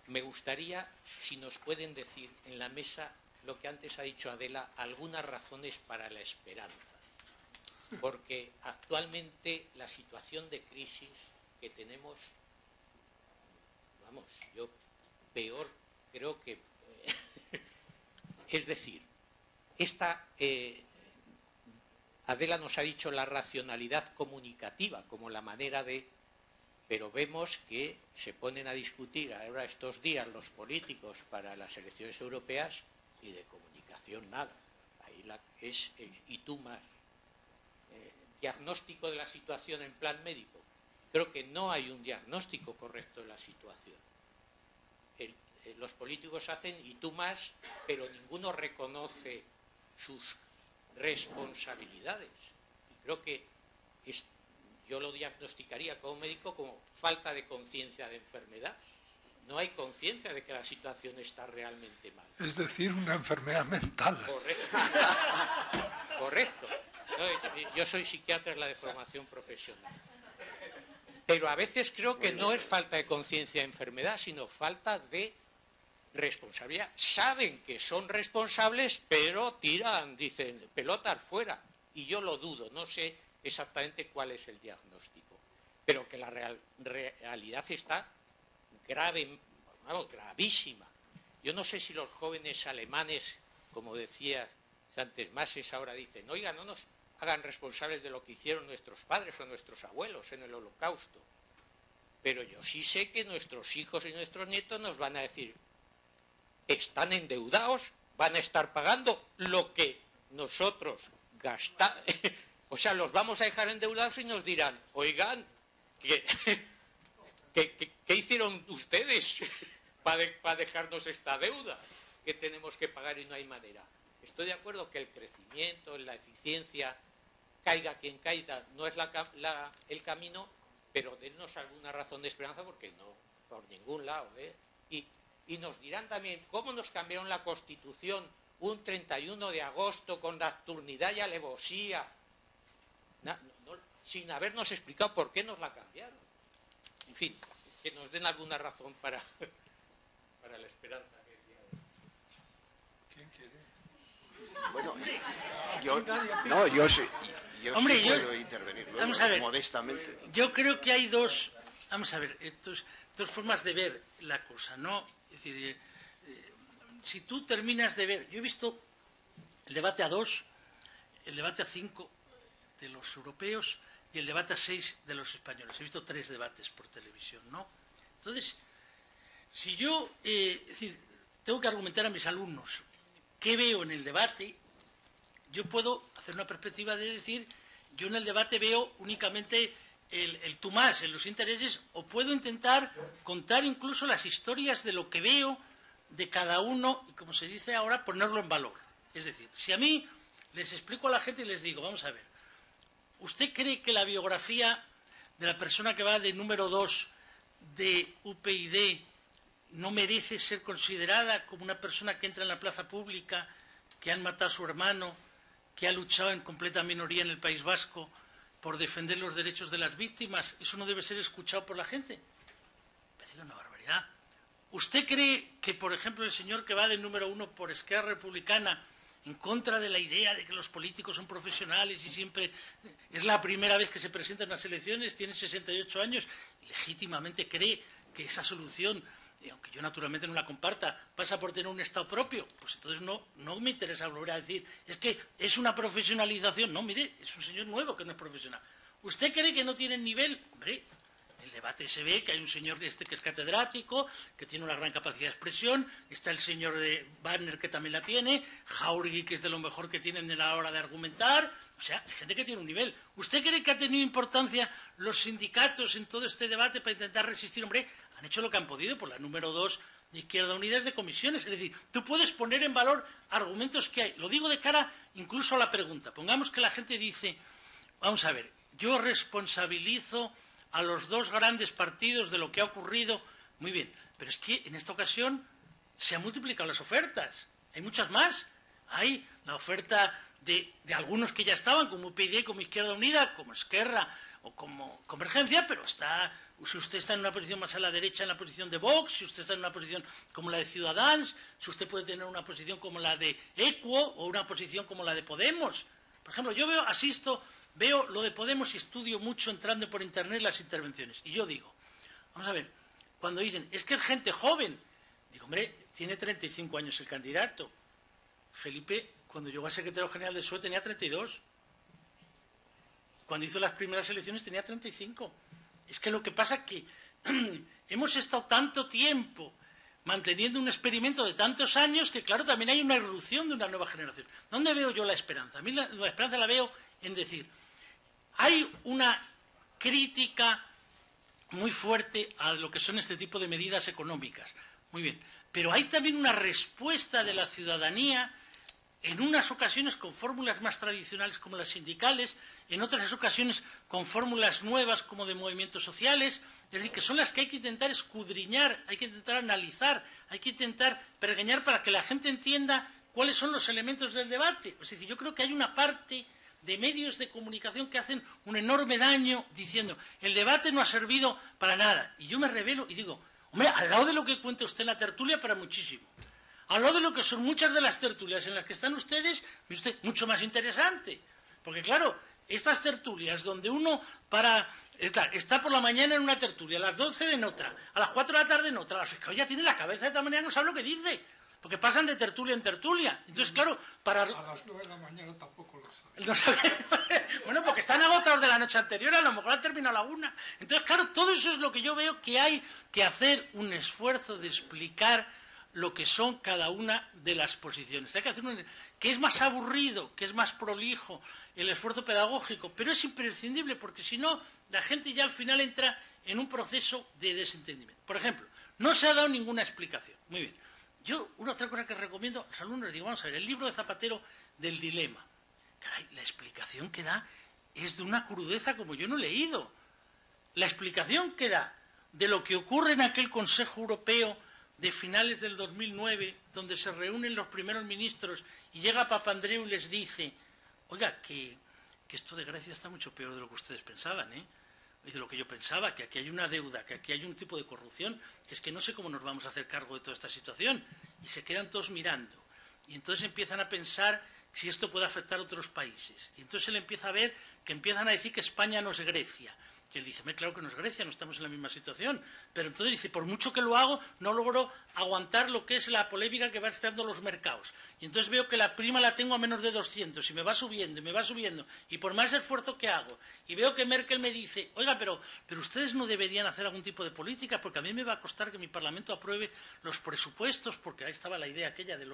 Me gustaría, si nos pueden decir en la mesa lo que antes ha dicho Adela, algunas razones para la esperanza. Porque actualmente la situación de crisis que tenemos, vamos, yo peor creo que... es decir, Adela nos ha dicho la racionalidad comunicativa como la manera de... Pero vemos que se ponen a discutir ahora estos días los políticos para las elecciones europeas y de comunicación nada. Ahí y tú más. Diagnóstico de la situación en plan médico. Creo que no hay un diagnóstico correcto de la situación. Los políticos hacen y tú más, pero ninguno reconoce sus responsabilidades. Y creo que yo lo diagnosticaría como médico como falta de conciencia de enfermedad. No hay conciencia de que la situación está realmente mal. Es decir, una enfermedad mental. Correcto. Correcto. No, yo soy psiquiatra en la de formación profesional. Pero a veces creo que no es falta de conciencia de enfermedad, sino falta de responsabilidad. Saben que son responsables, pero tiran, dicen, pelotas fuera. Y yo lo dudo, no sé exactamente cuál es el diagnóstico. Pero que la realidad está gravísima. Yo no sé si los jóvenes alemanes, como decía Santesmases, ahora dicen, oiga, no nos hagan responsables de lo que hicieron nuestros padres o nuestros abuelos en el Holocausto. Pero yo sí sé que nuestros hijos y nuestros nietos nos van a decir, están endeudados, van a estar pagando lo que nosotros gastamos. O sea, los vamos a dejar endeudados y nos dirán, oigan, ¿qué hicieron ustedes para dejarnos esta deuda que tenemos que pagar y no hay manera? Estoy de acuerdo que el crecimiento, la eficiencia, caiga quien caiga, no es el camino, pero dennos alguna razón de esperanza porque no, por ningún lado. Y nos dirán también cómo nos cambiaron la Constitución un 31 de agosto con nocturnidad y alevosía, sin habernos explicado por qué nos la cambiaron. En fin, que nos den alguna razón para la esperanza. ¿Quién quiere? Bueno, yo Hombre, sí puedo intervenir luego, vamos a ver, modestamente. Yo creo que hay dos formas de ver la cosa, ¿no? Es decir, si tú terminas de ver, yo he visto el debate a 2, el debate a 5 de los europeos y el debate a 6 de los españoles. He visto 3 debates por televisión, ¿no? Entonces, si yo tengo que argumentar a mis alumnos qué veo en el debate, yo puedo hacer una perspectiva de decir, yo en el debate veo únicamente el tú más, en los intereses, o puedo intentar contar incluso las historias de lo que veo de cada uno, y como se dice ahora, ponerlo en valor. Es decir, si a mí les explico a la gente y les digo, vamos a ver, ¿usted cree que la biografía de la persona que va de número 2 de UPyD no merece ser considerada como una persona que entra en la plaza pública, que han matado a su hermano, que ha luchado en completa minoría en el País Vasco por defender los derechos de las víctimas, eso no debe ser escuchado por la gente. Me parece una barbaridad. ¿Usted cree que, por ejemplo, el señor que va de número 1 por Esquerra Republicana, en contra de la idea de que los políticos son profesionales y siempre es la primera vez que se presenta en las elecciones, tiene 68 años, y legítimamente cree que esa solución, aunque yo naturalmente no la comparta, pasa por tener un Estado propio? Pues entonces no me interesa volver a decir, es que es una profesionalización. No, mire, es un señor nuevo que no es profesional. ¿Usted cree que no tiene nivel? Hombre, el debate se ve que hay un señor que es catedrático, que tiene una gran capacidad de expresión, está el señor de Wagner, que también la tiene, Jáuregui, que es de lo mejor que tienen a la hora de argumentar. O sea, hay gente que tiene un nivel. ¿Usted cree que ha tenido importancia los sindicatos en todo este debate para intentar resistir? Hombre, han hecho lo que han podido por la número 2 de Izquierda Unida de comisiones. Es decir, tú puedes poner en valor argumentos que hay. Lo digo de cara incluso a la pregunta. Pongamos que la gente dice, vamos a ver, yo responsabilizo a los dos grandes partidos de lo que ha ocurrido. Muy bien, pero es que en esta ocasión se han multiplicado las ofertas. Hay muchas más. Hay la oferta de algunos que ya estaban, como UPyD, como Izquierda Unida, como Esquerra o como Convergencia, pero si usted está en una posición más a la derecha, en la posición de Vox, si usted está en una posición como la de Ciudadanos, si usted puede tener una posición como la de Equo o una posición como la de Podemos. Por ejemplo, yo veo lo de Podemos y estudio mucho entrando por internet las intervenciones. Y yo digo, vamos a ver, cuando dicen, es que es gente joven, digo, hombre, tiene 35 años el candidato. Felipe, cuando llegó a secretario general del PSOE tenía 32. Cuando hizo las primeras elecciones tenía 35. Es que lo que pasa es que hemos estado tanto tiempo manteniendo un experimento de tantos años que, claro, también hay una irrupción de una nueva generación. ¿Dónde veo yo la esperanza? A mí la esperanza la veo en decir, hay una crítica muy fuerte a lo que son este tipo de medidas económicas. Muy bien, pero hay también una respuesta de la ciudadanía, en unas ocasiones con fórmulas más tradicionales como las sindicales, en otras ocasiones con fórmulas nuevas como de movimientos sociales, es decir, que son las que hay que intentar escudriñar, hay que intentar analizar, hay que intentar pergeñar para que la gente entienda cuáles son los elementos del debate. Es decir, yo creo que hay una parte de medios de comunicación que hacen un enorme daño diciendo, el debate no ha servido para nada. Y yo me revelo y digo, hombre, al lado de lo que cuenta usted en la tertulia, para muchísimo. Al lado de lo que son muchas de las tertulias en las que están ustedes, mucho más interesante. Porque claro, estas tertulias donde uno está por la mañana en una tertulia, a las 12 en otra, a las 4 de la tarde en otra, a las que ya tiene la cabeza de tal manera no sabe lo que dice, porque pasan de tertulia en tertulia. Entonces, claro, a las 9 de la mañana tampoco lo sabe. No sabe. Bueno, porque están agotados de la noche anterior, a lo mejor han terminado la 1. Entonces, claro, todo eso es lo que yo veo que hay que hacer un esfuerzo de explicar lo que son cada una de las posiciones. Hay que hacer que es más aburrido, que es más prolijo el esfuerzo pedagógico, pero es imprescindible porque si no, la gente ya al final entra en un proceso de desentendimiento. Por ejemplo, no se ha dado ninguna explicación. Muy bien. Yo, otra cosa que recomiendo a los alumnos, les digo, vamos a ver, el libro de Zapatero del dilema. Caray, la explicación que da es de una crudeza como yo no he leído. La explicación que da de lo que ocurre en aquel Consejo Europeo de finales del 2009, donde se reúnen los primeros ministros y llega Papandreou y les dice, oiga, que esto de Grecia está mucho peor de lo que ustedes pensaban, y de lo que yo pensaba, que aquí hay una deuda, que aquí hay un tipo de corrupción, que es que no sé cómo nos vamos a hacer cargo de toda esta situación. Y se quedan todos mirando. Y entonces empiezan a pensar si esto puede afectar a otros países. Y entonces él empieza a ver que empiezan a decir que España no es Grecia. Y él dice, claro que no es Grecia, no estamos en la misma situación. Pero entonces dice, por mucho que lo hago, no logro aguantar lo que es la polémica que va estando los mercados. Y entonces veo que la prima la tengo a menos de 200 y me va subiendo y me va subiendo. Y por más esfuerzo que hago, y veo que Merkel me dice, oiga, pero ustedes no deberían hacer algún tipo de política porque a mí me va a costar que mi Parlamento apruebe los presupuestos, porque ahí estaba la idea aquella del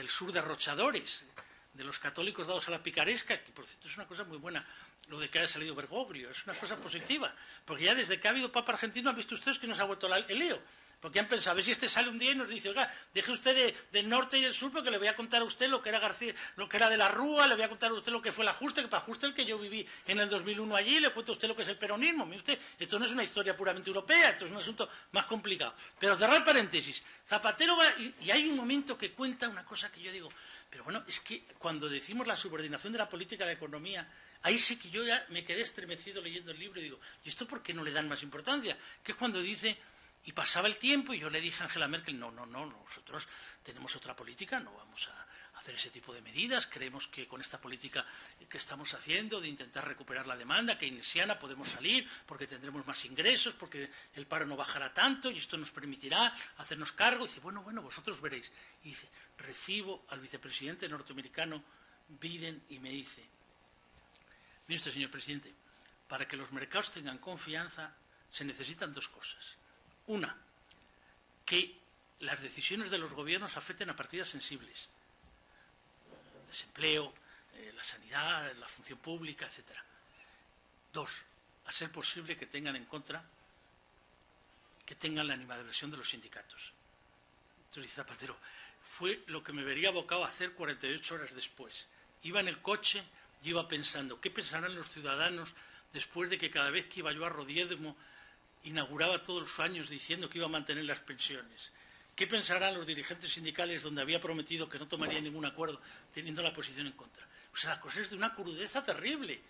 sur derrochadores, de los católicos dados a la picaresca, que por cierto es una cosa muy buena, lo de que haya salido Bergoglio, es una cosa positiva, porque ya desde que ha habido Papa argentino han visto ustedes que nos ha vuelto el lío, porque han pensado, a ver si este sale un día y nos dice, oiga, deje usted del norte y el sur, porque le voy a contar a usted lo que era García, lo que era de la Rúa, le voy a contar a usted lo que fue el ajuste, que para ajuste el que yo viví en el 2001 allí, le cuento a usted lo que es el peronismo. Mire usted, esto no es una historia puramente europea, esto es un asunto más complicado. Pero cerrar paréntesis, Zapatero va, y hay un momento que cuenta una cosa que yo digo, pero bueno, es que cuando decimos la subordinación de la política a la economía, ahí sí que yo ya me quedé estremecido leyendo el libro y digo, ¿y esto por qué no le dan más importancia? Que es cuando dice, y pasaba el tiempo y yo le dije a Angela Merkel, no, nosotros tenemos otra política, no vamos a hacer ese tipo de medidas, creemos que con esta política que estamos haciendo de intentar recuperar la demanda keynesiana podemos salir porque tendremos más ingresos, porque el paro no bajará tanto y esto nos permitirá hacernos cargo. Y dice, bueno, vosotros veréis. Y dice, recibo al vicepresidente norteamericano Biden y me dice, mire usted, señor presidente, para que los mercados tengan confianza se necesitan dos cosas. Una, que las decisiones de los gobiernos afecten a partidas sensibles, desempleo, la sanidad, la función pública, etc. Dos, a ser posible que tengan en contra, que tengan la animadversión de los sindicatos. Entonces dice Zapatero, fue lo que me vería abocado a hacer 48 horas después. Iba en el coche y iba pensando, ¿qué pensarán los ciudadanos después de que cada vez que iba yo a Rodiedmo inauguraba todos los años diciendo que iba a mantener las pensiones? ¿Qué pensarán los dirigentes sindicales donde había prometido que no tomaría ningún acuerdo teniendo la posición en contra? O sea, la cosa es de una crudeza terrible.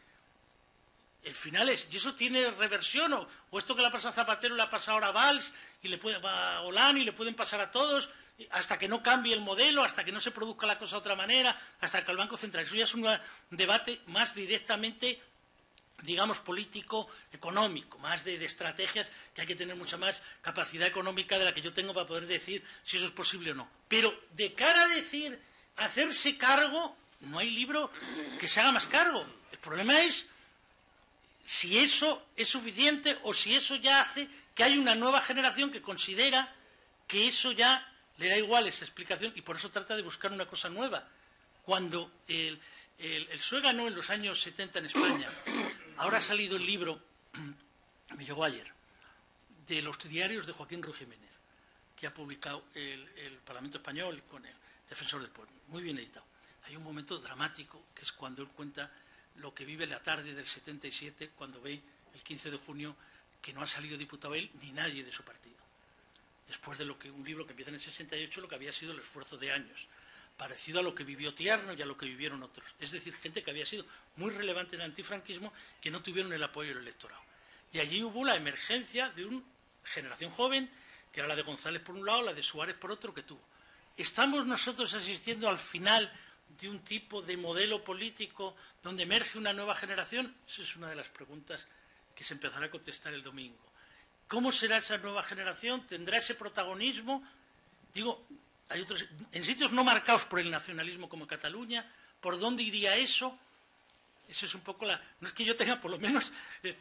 El final es, ¿y eso tiene reversión? ¿O esto que le ha pasado a Zapatero le ha pasado ahora a Valls y le puede a Hollande y le pueden pasar a todos hasta que no cambie el modelo, hasta que no se produzca la cosa de otra manera, hasta que el Banco Central? Eso ya es un debate más directamente, digamos, político, económico, más de estrategias, que hay que tener mucha más capacidad económica de la que yo tengo para poder decir si eso es posible o no. Pero de cara a decir, hacerse cargo, no hay libro que se haga más cargo. El problema es si eso es suficiente o si eso ya hace que hay una nueva generación que considera que eso ya le da igual esa explicación y por eso trata de buscar una cosa nueva. Cuando el PSOE ganó en los años 70 en España, ahora ha salido el libro, me llegó ayer, de los diarios de Joaquín Rui Jiménez, que ha publicado el Parlamento Español con el Defensor del Pueblo, muy bien editado. Hay un momento dramático, que es cuando él cuenta lo que vive la tarde del 77, cuando ve el 15 de junio que no ha salido diputado él ni nadie de su partido. Después de un libro que empieza en el 68, lo que había sido el esfuerzo de años, parecido a lo que vivió Tierno y a lo que vivieron otros. Es decir, gente que había sido muy relevante en el antifranquismo, que no tuvieron el apoyo del electorado. Y allí hubo la emergencia de una generación joven, que era la de González por un lado, la de Suárez por otro, que tuvo. ¿Estamos nosotros asistiendo al final de un tipo de modelo político donde emerge una nueva generación? Esa es una de las preguntas que se empezará a contestar el domingo. ¿Cómo será esa nueva generación? ¿Tendrá ese protagonismo? Digo, hay otros, en sitios no marcados por el nacionalismo como Cataluña, ¿por dónde iría eso? Eso es un poco no es que yo tenga, por lo menos,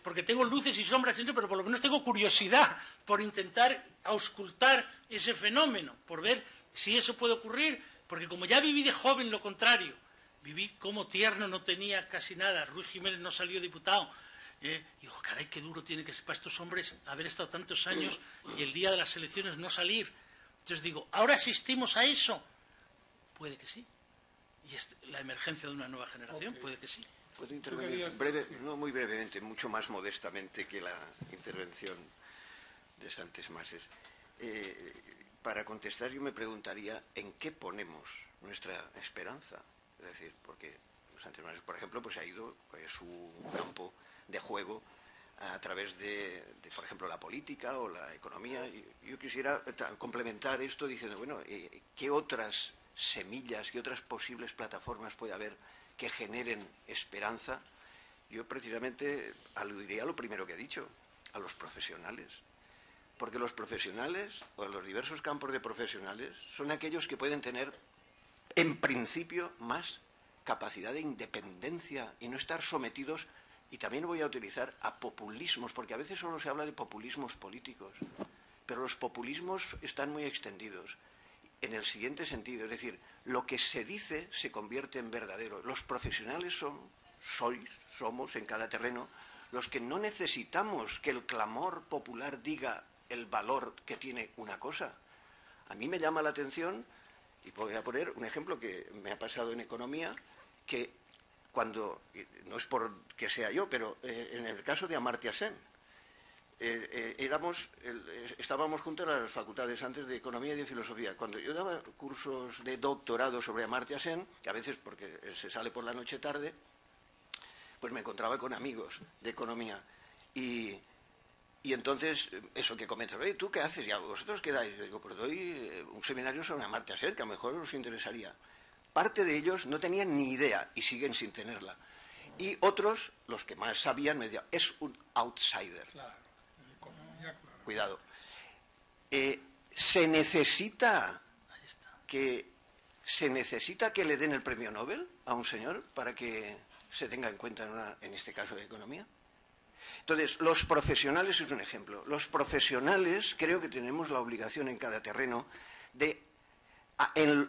porque tengo luces y sombras dentro, pero por lo menos tengo curiosidad por intentar auscultar ese fenómeno, por ver si eso puede ocurrir, porque como ya viví de joven lo contrario, viví como Tierno no tenía casi nada, Rui Jiménez no salió diputado, y digo, caray, qué duro tiene que ser para estos hombres haber estado tantos años y el día de las elecciones no salir. Entonces digo, ¿ahora asistimos a eso? Puede que sí. Y la emergencia de una nueva generación, puede que sí. ¿Puedo intervenir? No, muy brevemente, mucho más modestamente que la intervención de Santes Mases. Para contestar yo me preguntaría en qué ponemos nuestra esperanza. Es decir, porque Santes Mases, por ejemplo, pues ha ido su campo de juego a través de, por ejemplo, la política o la economía. Yo quisiera complementar esto diciendo, bueno, ¿qué otras semillas, qué otras posibles plataformas puede haber que generen esperanza? Yo precisamente aludiría a lo primero que he dicho, a los profesionales. Porque los profesionales, o los diversos campos de profesionales, son aquellos que pueden tener, en principio, más capacidad de independencia y no estar sometidos. Y también voy a utilizar a populismos, porque a veces solo se habla de populismos políticos, pero los populismos están muy extendidos en el siguiente sentido, es decir, lo que se dice se convierte en verdadero. Los profesionales somos en cada terreno los que no necesitamos que el clamor popular diga el valor que tiene una cosa. A mí me llama la atención, y voy a poner un ejemplo que me ha pasado en economía, que cuando, no es por que sea yo, pero en el caso de Amartya Sen, estábamos juntos en las facultades antes de Economía y de Filosofía. Cuando yo daba cursos de doctorado sobre Amartya Sen, que a veces porque se sale por la noche tarde, pues me encontraba con amigos de economía. Y entonces, eso que comentas, oye, ¿tú qué haces? ¿Y vosotros qué dais? Yo digo, pues doy un seminario sobre Amartya Sen, que a lo mejor os interesaría. Parte de ellos no tenían ni idea y siguen sin tenerla. Y otros, los que más sabían, me decían, es un outsider. Claro, en economía, claro. Cuidado. ¿Se necesita que le den el premio Nobel a un señor para que se tenga en cuenta en este caso de economía? Entonces, los profesionales es un ejemplo. Los profesionales creo que tenemos la obligación en cada terreno de,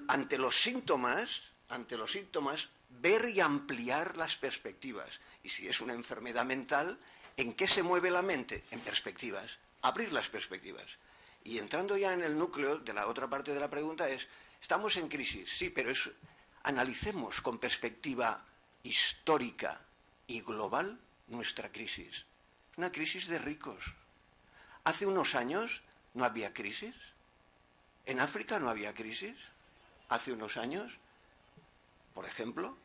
ante los síntomas, ver y ampliar las perspectivas. Y si es una enfermedad mental, ¿en qué se mueve la mente? En perspectivas. Abrir las perspectivas. Y entrando ya en el núcleo de la otra parte de la pregunta es, ¿estamos en crisis? Sí, pero analicemos con perspectiva histórica y global nuestra crisis. Es una crisis de ricos. Hace unos años no había crisis. En África no había crisis. Hace unos años, por ejemplo,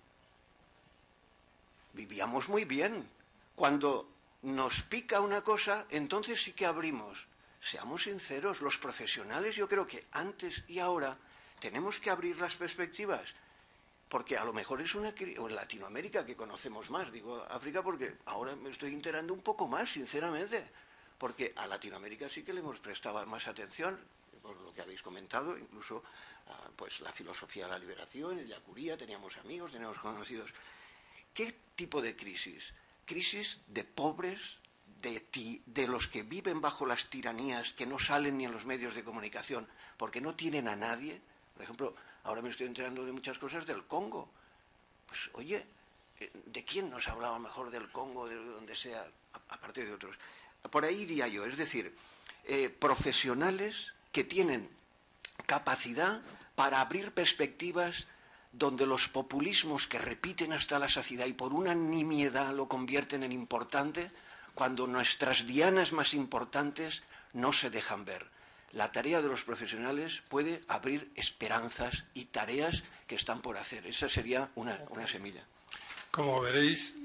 vivíamos muy bien. Cuando nos pica una cosa, entonces sí que abrimos. Seamos sinceros, los profesionales, yo creo que antes y ahora tenemos que abrir las perspectivas, porque a lo mejor es una crisis, o en Latinoamérica que conocemos más, digo África porque ahora me estoy enterando un poco más, sinceramente, porque a Latinoamérica sí que le hemos prestado más atención, por lo que habéis comentado, incluso pues la filosofía de la liberación, el Yacuría, teníamos amigos, teníamos conocidos. ¿Qué tipo de crisis? Crisis de pobres, de los que viven bajo las tiranías, que no salen ni en los medios de comunicación, porque no tienen a nadie. Por ejemplo, ahora me estoy enterando de muchas cosas del Congo. Pues, oye, ¿de quién nos hablaba mejor del Congo, de donde sea, aparte de otros? Por ahí iría yo, es decir, profesionales que tienen capacidad para abrir perspectivas donde los populismos que repiten hasta la saciedad y por una nimiedad lo convierten en importante, cuando nuestras dianas más importantes no se dejan ver. La tarea de los profesionales puede abrir esperanzas y tareas que están por hacer. Esa sería una semilla. Como veréis,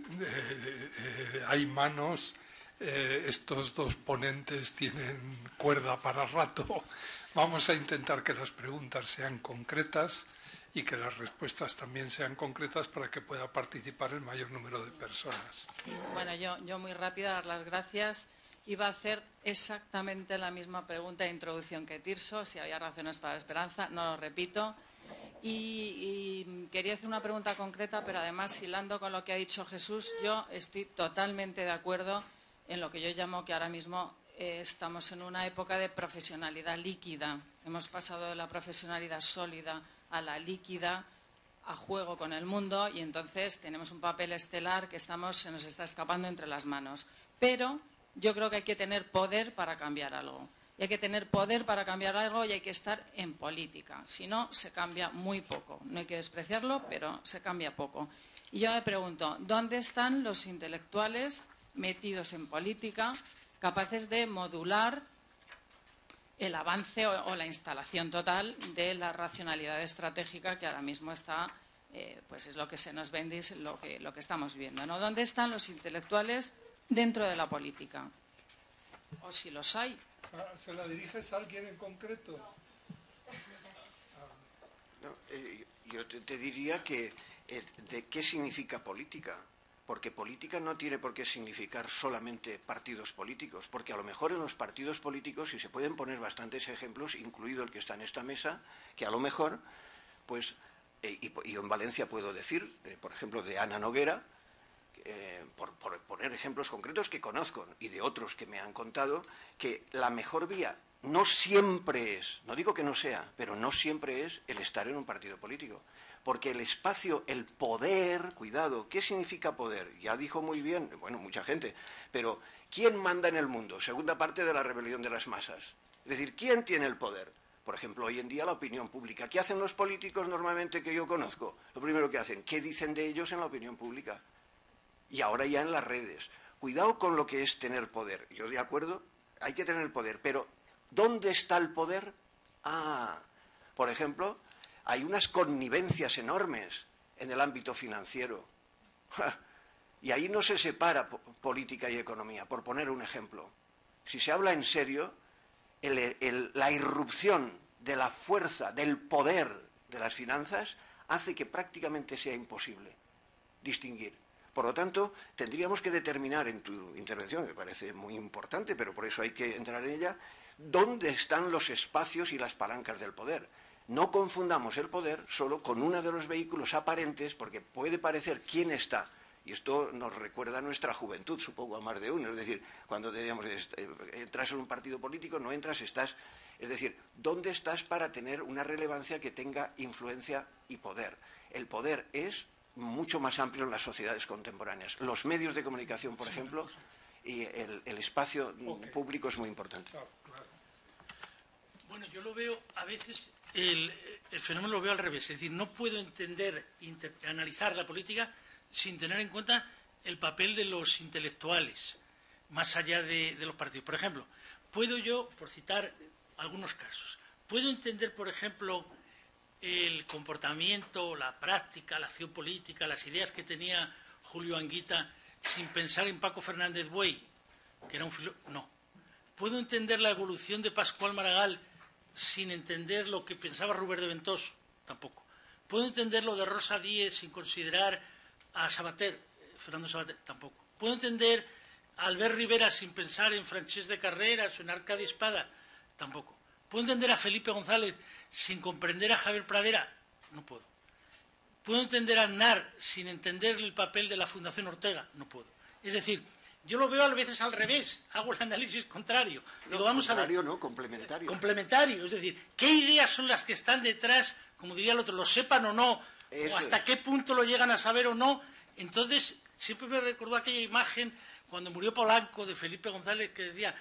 hay manos, estos dos ponentes tienen cuerda para rato. Vamos a intentar que las preguntas sean concretas y que las respuestas también sean concretas para que pueda participar el mayor número de personas. Bueno, yo muy rápida, dar las gracias. Iba a hacer exactamente la misma pregunta de introducción que Tirso, si había razones para la esperanza, no lo repito. Y quería hacer una pregunta concreta, pero además, hilando con lo que ha dicho Jesús, yo estoy totalmente de acuerdo en lo que yo llamo que ahora mismo estamos en una época de profesionalidad líquida. Hemos pasado de la profesionalidad sólida a la líquida, a juego con el mundo, y entonces tenemos un papel estelar que se nos está escapando entre las manos. Pero yo creo que hay que tener poder para cambiar algo. Y hay que tener poder para cambiar algo y hay que estar en política. Si no, se cambia muy poco. No hay que despreciarlo, pero se cambia poco. Y yo me pregunto, ¿dónde están los intelectuales metidos en política, capaces de modular el avance o la instalación total de la racionalidad estratégica que ahora mismo está, pues es lo que se nos vende y es lo que estamos viendo, ¿no? ¿Dónde están los intelectuales dentro de la política? O si los hay. ¿Se la diriges a alguien en concreto? No, yo te diría que ¿de qué significa política? Porque política no tiene por qué significar solamente partidos políticos, porque a lo mejor en los partidos políticos, y se pueden poner bastantes ejemplos, incluido el que está en esta mesa, que a lo mejor, pues, y yo en Valencia puedo decir, por ejemplo, de Ana Noguera, por poner ejemplos concretos que conozco y de otros que me han contado, que la mejor vía no siempre es, no digo que no sea, pero no siempre es el estar en un partido político. porque el espacio, el poder, cuidado, ¿qué significa poder? Ya dijo muy bien, bueno, mucha gente, pero ¿quién manda en el mundo? Segunda parte de la rebelión de las masas. Es decir, ¿quién tiene el poder? Por ejemplo, hoy en día la opinión pública. ¿Qué hacen los políticos normalmente que yo conozco? Lo primero que hacen, ¿qué dicen de ellos en la opinión pública? Y ahora ya en las redes. Cuidado con lo que es tener poder. Yo de acuerdo, hay que tener el poder, pero ¿dónde está el poder? Por ejemplo, hay unas connivencias enormes en el ámbito financiero. Y ahí no se separa política y economía, por poner un ejemplo. Si se habla en serio, la irrupción de la fuerza, del poder de las finanzas, hace que prácticamente sea imposible distinguir. Por lo tanto, tendríamos que determinar en tu intervención, me parece muy importante, pero por eso hay que entrar en ella, dónde están los espacios y las palancas del poder. No confundamos el poder solo con uno de los vehículos aparentes, porque puede parecer quién está. Y esto nos recuerda a nuestra juventud, supongo, a más de uno. Es decir, cuando decíamos, entras en un partido político, no entras, estás... Es decir, ¿dónde estás para tener una relevancia que tenga influencia y poder? El poder es mucho más amplio en las sociedades contemporáneas. Los medios de comunicación, por ejemplo, y el espacio público es muy importante. Bueno, yo lo veo, a veces, el fenómeno lo veo al revés. Es decir, no puedo entender, analizar la política sin tener en cuenta el papel de los intelectuales, más allá de los partidos. Por ejemplo, puedo yo, por citar algunos casos, puedo entender, por ejemplo, el comportamiento, la práctica, la acción política, las ideas que tenía Julio Anguita sin pensar en Paco Fernández Buey, que era un filósofo. No. Puedo entender la evolución de Pascual Maragall sin entender lo que pensaba Rubén de Ventoso. Tampoco. Puedo entender lo de Rosa Díez sin considerar a Sabater, Fernando Sabater. Tampoco. Puedo entender a Albert Rivera sin pensar en Francesc de Carreras o en Arcadi Espada. Tampoco. ¿Puedo entender a Felipe González sin comprender a Javier Pradera? No puedo. ¿Puedo entender a Aznar sin entender el papel de la Fundación Ortega? No puedo. Es decir, yo lo veo a veces al revés, hago el análisis contrario. Digo, vamos a ver. No, complementario. Complementario, es decir, ¿qué ideas son las que están detrás, como diría el otro, lo sepan o no, o hasta qué punto lo llegan a saber o no? Entonces, siempre me recordó aquella imagen cuando murió Polanco, de Felipe González, que decía,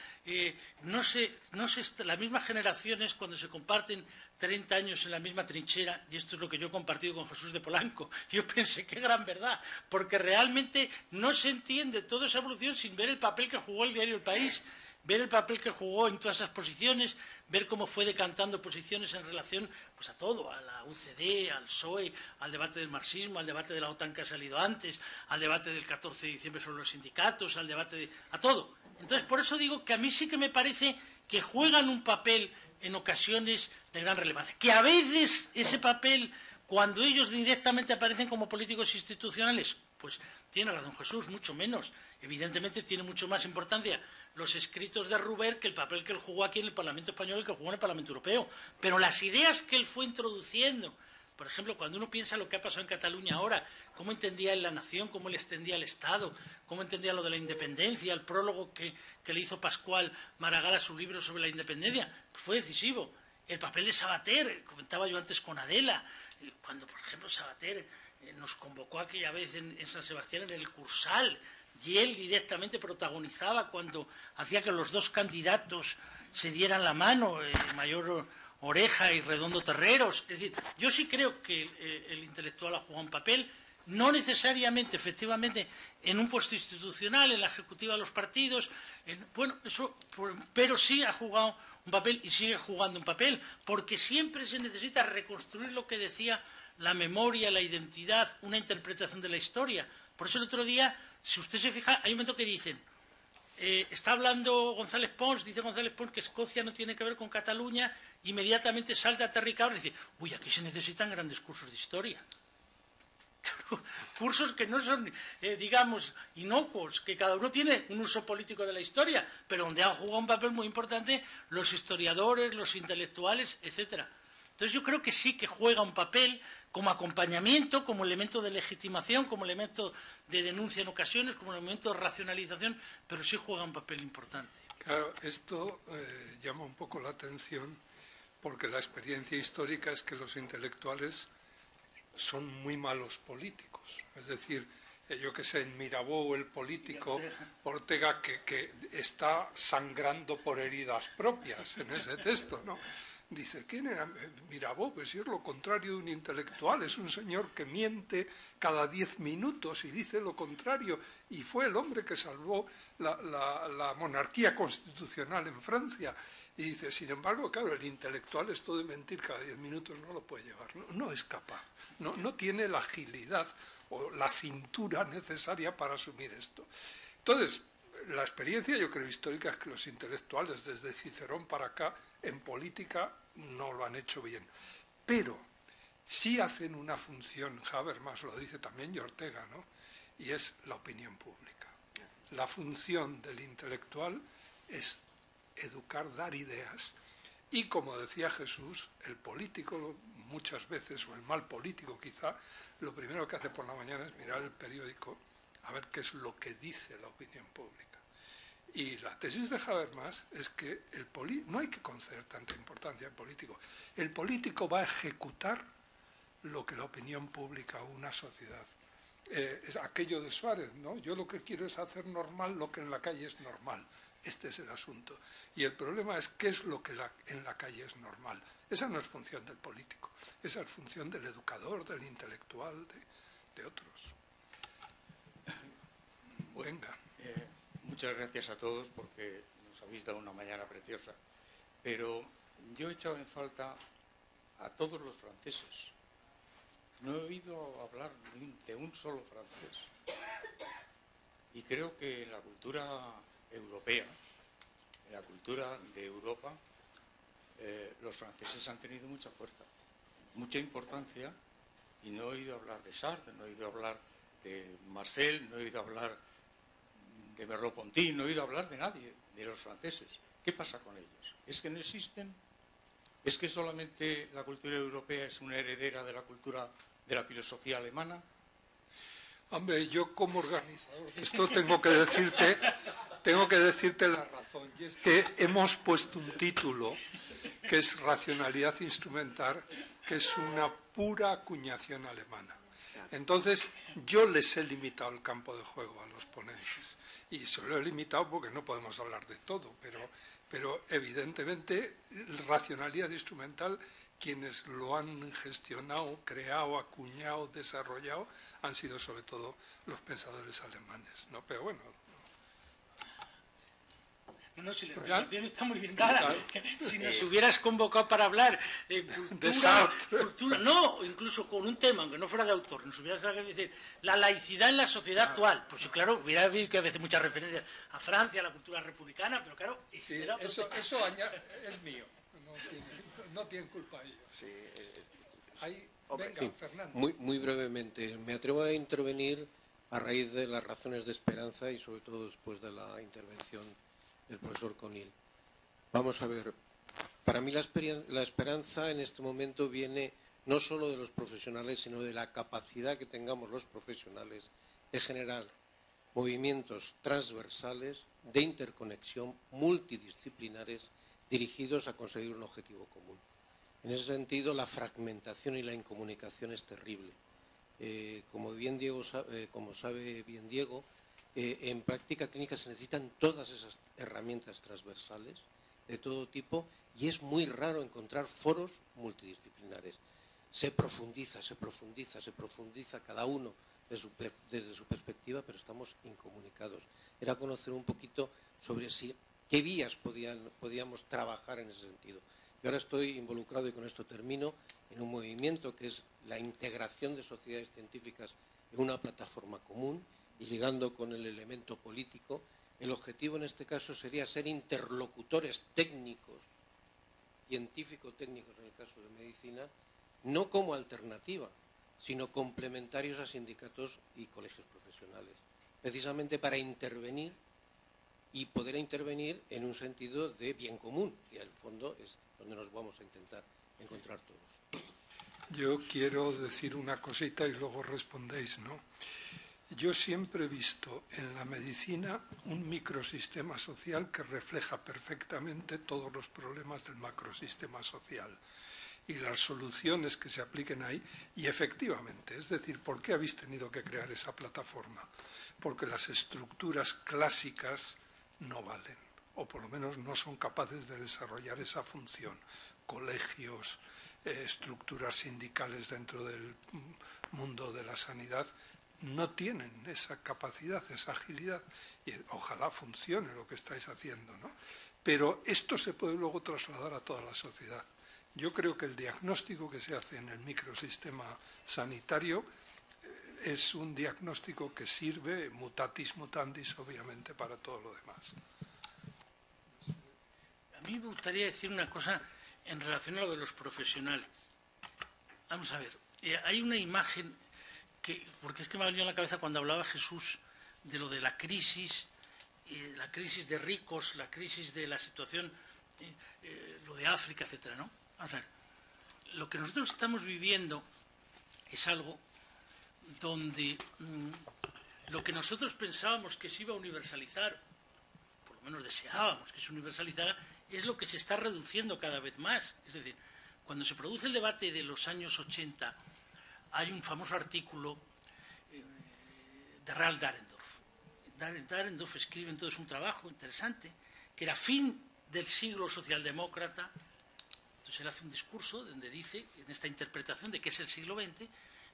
las mismas generaciones cuando se comparten 30 años en la misma trinchera, y esto es lo que yo he compartido con Jesús de Polanco. Yo pensé, qué gran verdad, porque realmente no se entiende toda esa evolución sin ver el papel que jugó el diario El País, ver el papel que jugó en todas esas posiciones, ver cómo fue decantando posiciones en relación pues a todo, a la UCD, al PSOE, al debate del marxismo, al debate de la OTAN que ha salido antes, al debate del 14 de diciembre sobre los sindicatos, al debate a todo. Entonces, por eso digo que a mí sí que me parece que juegan un papel en ocasiones de gran relevancia. Que a veces ese papel, cuando ellos directamente aparecen como políticos institucionales, pues tiene razón Jesús, mucho menos. Evidentemente tiene mucho más importancia los escritos de Rubén que el papel que él jugó aquí en el Parlamento Español y que jugó en el Parlamento Europeo. Pero las ideas que él fue introduciendo, por ejemplo, cuando uno piensa lo que ha pasado en Cataluña ahora, cómo entendía él la nación, cómo le extendía el Estado, cómo entendía lo de la independencia, el prólogo que le hizo Pascual Maragall a su libro sobre la independencia, pues fue decisivo. El papel de Sabater, comentaba yo antes con Adela, cuando, por ejemplo, Sabater nos convocó aquella vez en San Sebastián en el Cursal, y él directamente protagonizaba cuando hacía que los dos candidatos se dieran la mano, Mayor Oreja y Redondo Terreros. Es decir, yo sí creo que el intelectual ha jugado un papel, no necesariamente, efectivamente, en un puesto institucional, en la ejecutiva de los partidos, pero sí ha jugado un papel y sigue jugando un papel, porque siempre se necesita reconstruir lo que decía la memoria, la identidad, una interpretación de la historia. Por eso el otro día, si usted se fija, hay un momento que dicen, está hablando González Pons, dice González Pons que Escocia no tiene que ver con Cataluña, inmediatamente salta Terry Cabra y dice, uy, aquí se necesitan grandes cursos de historia. Cursos que no son, digamos, inocuos, que cada uno tiene un uso político de la historia, pero donde han jugado un papel muy importante los historiadores, los intelectuales, etcétera. Entonces yo creo que sí que juega un papel como acompañamiento, como elemento de legitimación, como elemento de denuncia en ocasiones, como elemento de racionalización, pero sí juega un papel importante. Claro, esto llama un poco la atención porque la experiencia histórica es que los intelectuales son muy malos políticos. Es decir, yo que sé, en Mirabeau el político Ortega que está sangrando por heridas propias en ese texto, ¿no? Dice, ¿quién era Mirabeau? Pues si es lo contrario de un intelectual, es un señor que miente cada 10 minutos y dice lo contrario, y fue el hombre que salvó la monarquía constitucional en Francia. Y dice, sin embargo, claro, el intelectual esto de mentir cada 10 minutos no lo puede llevar, no es capaz, no tiene la agilidad o la cintura necesaria para asumir esto. Entonces, la experiencia, yo creo, histórica es que los intelectuales desde Cicerón para acá, en política, no lo han hecho bien. Pero sí hacen una función, Habermas lo dice también, y Ortega, ¿no? Y es la opinión pública. La función del intelectual es educar, dar ideas. Y como decía Jesús, el político muchas veces, o el mal político quizá, lo primero que hace por la mañana es mirar el periódico a ver qué es lo que dice la opinión pública. Y la tesis de Habermas es que no hay que conceder tanta importancia al político. El político va a ejecutar lo que la opinión pública o una sociedad. Es aquello de Suárez, ¿no? Yo lo que quiero es hacer normal lo que en la calle es normal. Este es el asunto. Y el problema es qué es lo que en la calle es normal. Esa no es función del político. Esa es función del educador, del intelectual, de otros. Venga. Muchas gracias a todos porque nos habéis dado una mañana preciosa. Pero yo he echado en falta a todos los franceses. No he oído hablar de un solo francés. Y creo que en la cultura europea, en la cultura de Europa, los franceses han tenido mucha fuerza, mucha importancia, y no he oído hablar de Sartre, no he oído hablar de Marcel, no he oído hablar de Merleau-Ponty, no he oído hablar de nadie, de los franceses. ¿Qué pasa con ellos? ¿Es que no existen? ¿Es que solamente la cultura europea es una heredera de la cultura de la filosofía alemana? Hombre, yo como organizador de esto tengo que decirte la razón, y es que hemos puesto un título que es Racionalidad Instrumental, que es una pura acuñación alemana. Entonces, yo les he limitado el campo de juego a los ponentes, y se lo he limitado porque no podemos hablar de todo, pero evidentemente, racionalidad instrumental, quienes lo han gestionado, creado, acuñado, desarrollado, han sido sobre todo los pensadores alemanes, ¿no? Pero bueno. No, si la presentación está muy bien dada. Si nos hubieras convocado para hablar cultura, no, incluso con un tema, aunque no fuera de autor, nos hubieras decir la laicidad en la sociedad actual. Pues claro, hubiera habido que a veces muchas referencias a Francia, a la cultura republicana, pero claro, sí, eso es mío. No tienen culpa ellos. Sí, venga, Fernando. Muy brevemente, me atrevo a intervenir a raíz de las razones de esperanza y sobre todo después de la intervención del profesor Conill. Vamos a ver, para mí la esperanza en este momento viene no solo de los profesionales, sino de la capacidad que tengamos los profesionales de generar movimientos transversales de interconexión multidisciplinares dirigidos a conseguir un objetivo común. En ese sentido, la fragmentación y la incomunicación es terrible. Como sabe bien Diego, en práctica clínica se necesitan todas esas herramientas transversales de todo tipo y es muy raro encontrar foros multidisciplinares. Se profundiza cada uno desde su perspectiva, pero estamos incomunicados. Era conocer un poquito sobre qué vías podíamos trabajar en ese sentido. Yo ahora estoy involucrado, y con esto termino, en un movimiento que es la integración de sociedades científicas en una plataforma común y ligando con el elemento político. El objetivo en este caso sería ser interlocutores técnicos, científico-técnicos en el caso de medicina, no como alternativa, sino complementarios a sindicatos y colegios profesionales, precisamente para intervenir y poder intervenir en un sentido de bien común, y al fondo es donde nos vamos a intentar encontrar todos. Yo quiero decir una cosita y luego respondéis, ¿no? Yo siempre he visto en la medicina un microsistema social que refleja perfectamente todos los problemas del macrosistema social. y las soluciones que se apliquen ahí. Y efectivamente, es decir, ¿por qué habéis tenido que crear esa plataforma? Porque las estructuras clásicas no valen, o por lo menos no son capaces de desarrollar esa función. Colegios, estructuras sindicales dentro del mundo de la sanidad no tienen esa capacidad, esa agilidad, y ojalá funcione lo que estáis haciendo, ¿no? Pero esto se puede luego trasladar a toda la sociedad. Yo creo que el diagnóstico que se hace en el microsistema sanitario es un diagnóstico que sirve mutatis mutandis, obviamente, para todo lo demás. A mí me gustaría decir una cosa en relación a lo de los profesionales. Vamos a ver, hay una imagen porque es que me ha venido a la cabeza cuando hablaba Jesús de lo de la crisis de ricos, la crisis de la situación, lo de África, etcétera, ¿no? Vamos a ver, lo que nosotros estamos viviendo es algo donde lo que nosotros pensábamos que se iba a universalizar, por lo menos deseábamos que se universalizara, es lo que se está reduciendo cada vez más. Es decir, cuando se produce el debate de los años 80, hay un famoso artículo de Ralph Dahrendorf. Dahrendorf escribe entonces un trabajo interesante, que era Fin del siglo socialdemócrata. Entonces él hace un discurso donde dice, en esta interpretación de qué es el siglo XX,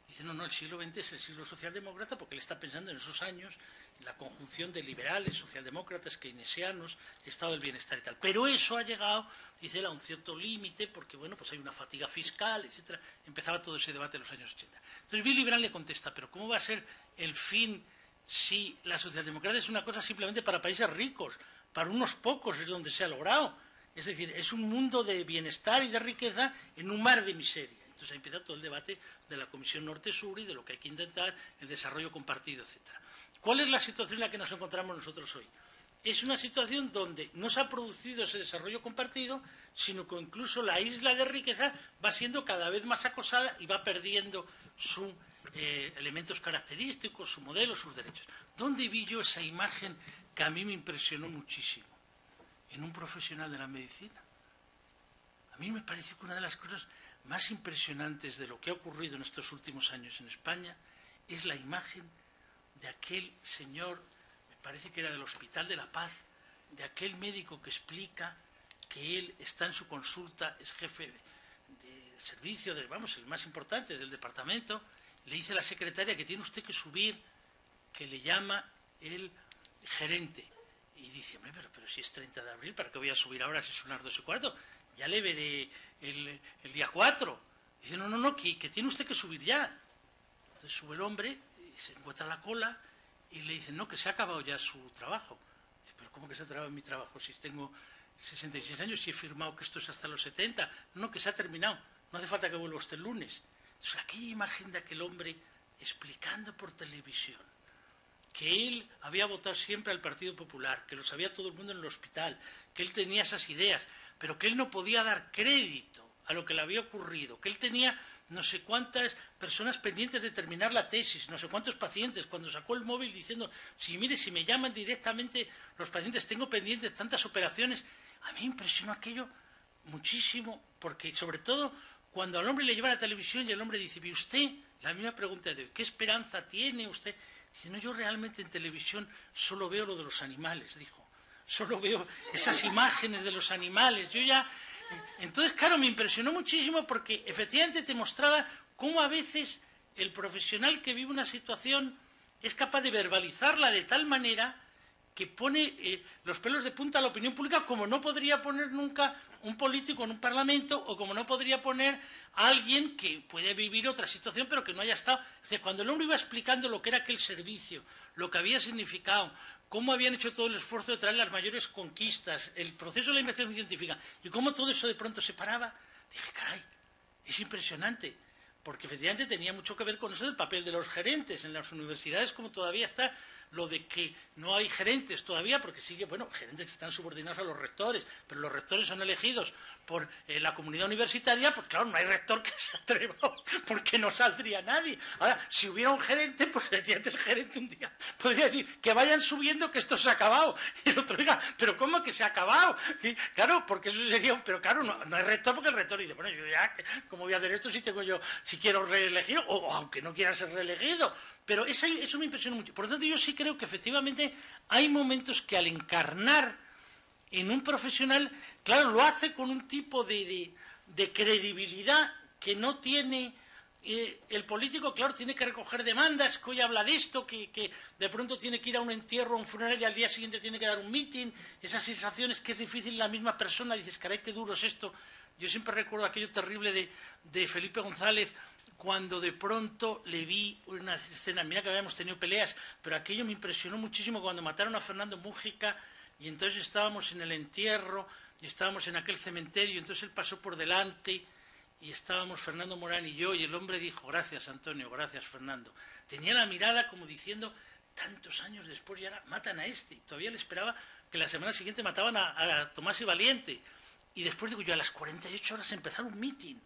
dice, no, el siglo XX es el siglo socialdemócrata, porque él está pensando en esos años, en la conjunción de liberales, socialdemócratas, keynesianos, estado del bienestar y tal. Pero eso ha llegado, dice él, a un cierto límite, porque bueno, pues hay una fatiga fiscal, etcétera. Empezaba todo ese debate en los años 80. Entonces Willy Brandt le contesta, pero ¿cómo va a ser el fin si la socialdemocracia es una cosa simplemente para países ricos? Para unos pocos es donde se ha logrado. Es decir, es un mundo de bienestar y de riqueza en un mar de miseria. Entonces ahí empieza todo el debate de la Comisión Norte-Sur y de lo que hay que intentar, el desarrollo compartido, etcétera. ¿Cuál es la situación en la que nos encontramos nosotros hoy? Es una situación donde no se ha producido ese desarrollo compartido, sino que incluso la isla de riqueza va siendo cada vez más acosada y va perdiendo sus elementos característicos, su modelo, sus derechos. ¿Dónde vi yo esa imagen que a mí me impresionó muchísimo? En un profesional de la medicina. A mí me parece que una de las cosas más impresionantes de lo que ha ocurrido en estos últimos años en España es la imagen de aquel señor, me parece que era del Hospital de la Paz, de aquel médico que explica que él está en su consulta, es jefe de servicio, el más importante del departamento, le dice a la secretaria que tiene usted que subir, que le llama el gerente. Y dice, hombre, pero si es 30 de abril, ¿para qué voy a subir ahora si son las 2:15? Ya le veré el día 4. Dice, no, que tiene usted que subir ya. Entonces sube el hombre, se encuentra la cola y le dicen, no, que se ha acabado ya su trabajo. Dice, pero ¿cómo que se ha acabado mi trabajo? Si tengo 66 años y he firmado que esto es hasta los 70. No, que se ha terminado. No hace falta que vuelva usted el lunes. Entonces, aquella imagen de aquel hombre explicando por televisión que él había votado siempre al Partido Popular, que lo sabía todo el mundo en el hospital, que él tenía esas ideas, pero que él no podía dar crédito a lo que le había ocurrido, que él tenía no sé cuántas personas pendientes de terminar la tesis, no sé cuántos pacientes, cuando sacó el móvil diciendo, mire, si me llaman directamente los pacientes, tengo pendientes tantas operaciones. A mí me impresionó aquello muchísimo, porque sobre todo cuando al hombre le lleva a la televisión y el hombre dice, ¿y usted? La misma pregunta de, ¿qué esperanza tiene usted? Dice, no, yo realmente en televisión solo veo lo de los animales, dijo. Solo veo esas imágenes de los animales. Entonces, claro, me impresionó muchísimo porque efectivamente te mostraba cómo a veces el profesional que vive una situación es capaz de verbalizarla de tal manera que pone los pelos de punta a la opinión pública, como no podría poner nunca un político en un parlamento, o como no podría poner a alguien que puede vivir otra situación pero que no haya estado. Es decir, cuando el hombre iba explicando lo que era aquel servicio, lo que había significado, cómo habían hecho todo el esfuerzo de traer las mayores conquistas, el proceso de la investigación científica, y cómo todo eso de pronto se paraba, dije, caray, es impresionante, porque efectivamente tenía mucho que ver con eso del papel de los gerentes. En las universidades, como todavía está lo de que no hay gerentes todavía, porque sigue, bueno, gerentes que están subordinados a los rectores, pero los rectores son elegidos por la comunidad universitaria, pues claro, no hay rector que se atreva, porque no saldría nadie. Ahora, si hubiera un gerente, pues efectivamente el gerente un día podría decir que vayan subiendo, que esto se ha acabado. Y el otro diga, pero ¿cómo que se ha acabado? Y, claro, porque eso sería, pero claro, no hay rector, porque el rector dice, bueno, yo ya, ¿cómo voy a hacer esto si tengo yo, si quiero reelegir, o aunque no quiera ser reelegido? Pero eso me impresionó mucho. Por lo tanto, yo sí creo que efectivamente hay momentos que al encarnar en un profesional, claro, lo hace con un tipo de credibilidad que no tiene el político. Claro, tiene que recoger demandas, que hoy habla de esto, que de pronto tiene que ir a un entierro, a un funeral y al día siguiente tiene que dar un meeting. Esas sensaciones que es difícil la misma persona, dices, caray, qué duro es esto. Yo siempre recuerdo aquello terrible de Felipe González, cuando de pronto le vi una escena, mira que habíamos tenido peleas, pero aquello me impresionó muchísimo cuando mataron a Fernando Mújica y entonces estábamos en el entierro y estábamos en aquel cementerio y entonces él pasó por delante y estábamos Fernando Morán y yo y el hombre dijo, gracias Antonio, gracias Fernando. Tenía la mirada como diciendo, tantos años después y ahora matan a este. Todavía le esperaba que la semana siguiente mataban a Tomás y Valiente. Y después digo yo, a las 48 horas empezar un mitin.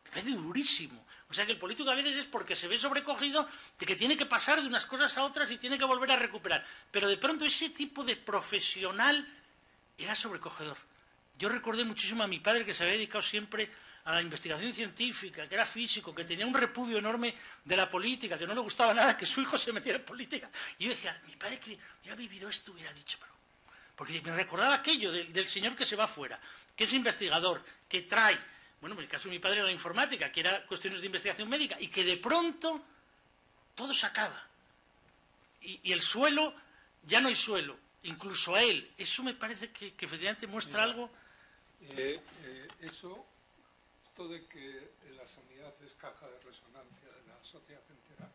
Me parece durísimo. O sea que el político a veces es porque se ve sobrecogido de que tiene que pasar de unas cosas a otras y tiene que volver a recuperar. Pero de pronto ese tipo de profesional era sobrecogedor. Yo recordé muchísimo a mi padre, que se había dedicado siempre a la investigación científica, que era físico, que tenía un repudio enorme de la política, que no le gustaba nada que su hijo se metiera en política. Y yo decía, mi padre que hubiera vivido esto hubiera dicho, pero... Porque me recordaba aquello del señor que se va fuera, que es investigador, que trae... Bueno, en el caso de mi padre era la informática, que era cuestiones de investigación médica, y que de pronto todo se acaba. Y el suelo, ya no hay suelo, incluso a él. Eso me parece que efectivamente muestra algo... Esto de que la sanidad es caja de resonancia de la sociedad entera,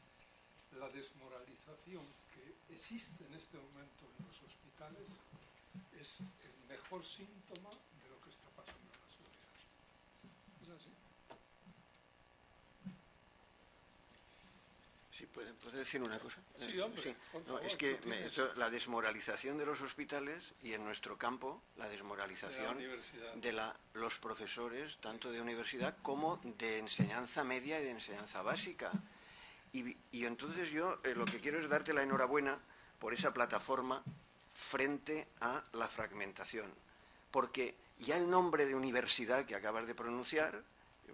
la desmoralización que existe en este momento en los hospitales es el mejor síntoma de lo que está pasando en la sociedad. ¿Es así? Sí, ¿puedo decir una cosa? Sí, hombre, sí. por favor, es que la desmoralización de los hospitales y en nuestro campo la desmoralización de los profesores, tanto de universidad como de enseñanza media y de enseñanza básica. Y entonces yo lo que quiero es darte la enhorabuena por esa plataforma frente a la fragmentación. Porque ya el nombre de universidad que acabas de pronunciar,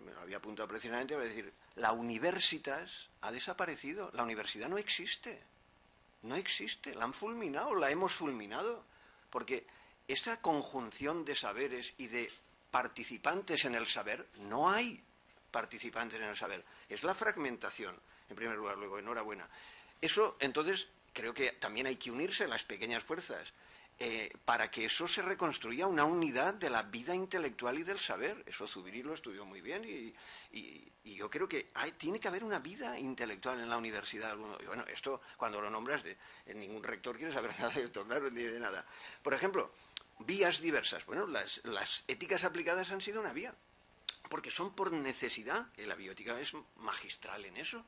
me lo había apuntado precisamente para decir, la universitas ha desaparecido, la universidad no existe, la han fulminado, la hemos fulminado, porque esa conjunción de saberes y de participantes en el saber, no hay participantes en el saber, es la fragmentación, en primer lugar, luego, enhorabuena. Eso, entonces, creo que también hay que unirse las pequeñas fuerzas, para que eso se reconstruya una unidad de la vida intelectual y del saber. Eso Zubiri lo estudió muy bien y yo creo que tiene que haber una vida intelectual en la universidad. Y bueno, esto cuando lo nombras, ningún rector quiere saber nada de esto, claro, ni de nada. Por ejemplo, vías diversas. Bueno, las éticas aplicadas han sido una vía, porque son por necesidad, y la bioética es magistral en eso,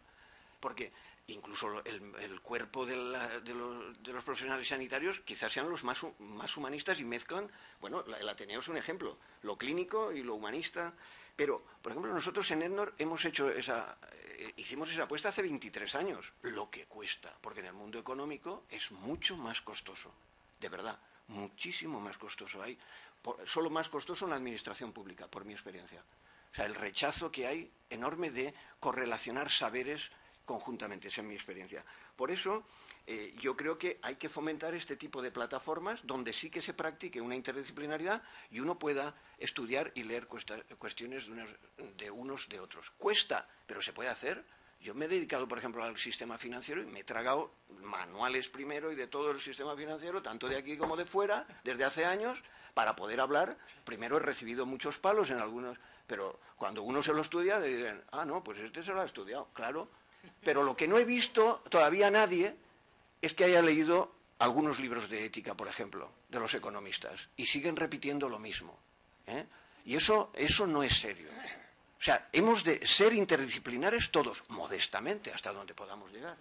porque incluso el cuerpo de los profesionales sanitarios quizás sean los más humanistas y mezclan, bueno, el Ateneo es un ejemplo, lo clínico y lo humanista, pero, por ejemplo, nosotros en EDNOR hicimos esa apuesta hace 23 años, lo que cuesta, porque en el mundo económico es mucho más costoso, de verdad, muchísimo más costoso. Solo más costoso en la administración pública, por mi experiencia. O sea, el rechazo que hay enorme de correlacionar saberes conjuntamente, esa es mi experiencia. Por eso, yo creo que hay que fomentar este tipo de plataformas donde sí que se practique una interdisciplinaridad y uno pueda estudiar y leer cuestiones de unos de otros. Cuesta, pero se puede hacer. Yo me he dedicado, por ejemplo, al sistema financiero y me he tragado manuales primero y de todo el sistema financiero, tanto de aquí como de fuera, desde hace años, para poder hablar. Primero he recibido muchos palos en algunos, pero cuando uno se lo estudia, le dicen, no, pues este se lo ha estudiado, claro. Pero lo que no he visto todavía nadie es que haya leído algunos libros de ética, por ejemplo, de los economistas, y siguen repitiendo lo mismo. Y eso no es serio. O sea, hemos de ser interdisciplinares todos, modestamente, hasta donde podamos llegar.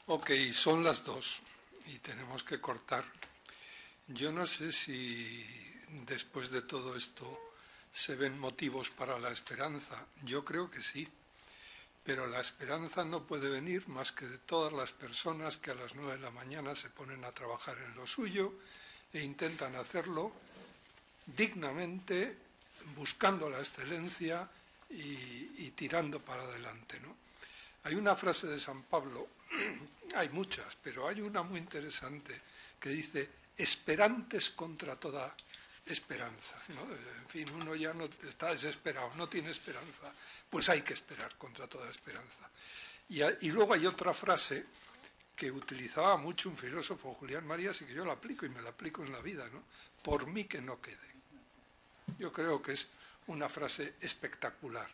Ok, son las 2 y tenemos que cortar. Yo no sé si después de todo esto se ven motivos para la esperanza. Yo creo que sí, pero la esperanza no puede venir más que de todas las personas que a las 9 de la mañana se ponen a trabajar en lo suyo e intentan hacerlo dignamente, buscando la excelencia y tirando para adelante, ¿no? Hay una frase de San Pablo, hay muchas, pero hay una muy interesante que dice: esperantes contra toda esperanza, ¿no? En fin, uno ya no está desesperado, no tiene esperanza, pues hay que esperar contra toda esperanza. Y luego hay otra frase que utilizaba mucho un filósofo, Julián Marías, y que yo la aplico y me la aplico en la vida, ¿no? Por mí que no quede. Yo creo que es una frase espectacular.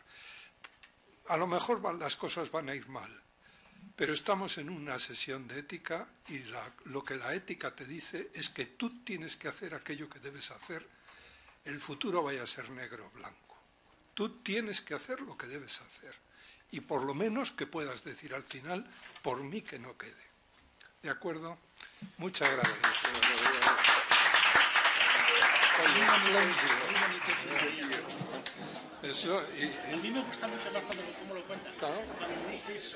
A lo mejor las cosas van a ir mal, pero estamos en una sesión de ética y lo que la ética te dice es que tú tienes que hacer aquello que debes hacer, el futuro vaya a ser negro o blanco. Tú tienes que hacer lo que debes hacer y por lo menos que puedas decir al final, por mí que no quede. ¿De acuerdo? Muchas gracias. Eso, a mí me gusta mucho más cómo lo cuentas. Claro. Cuando dices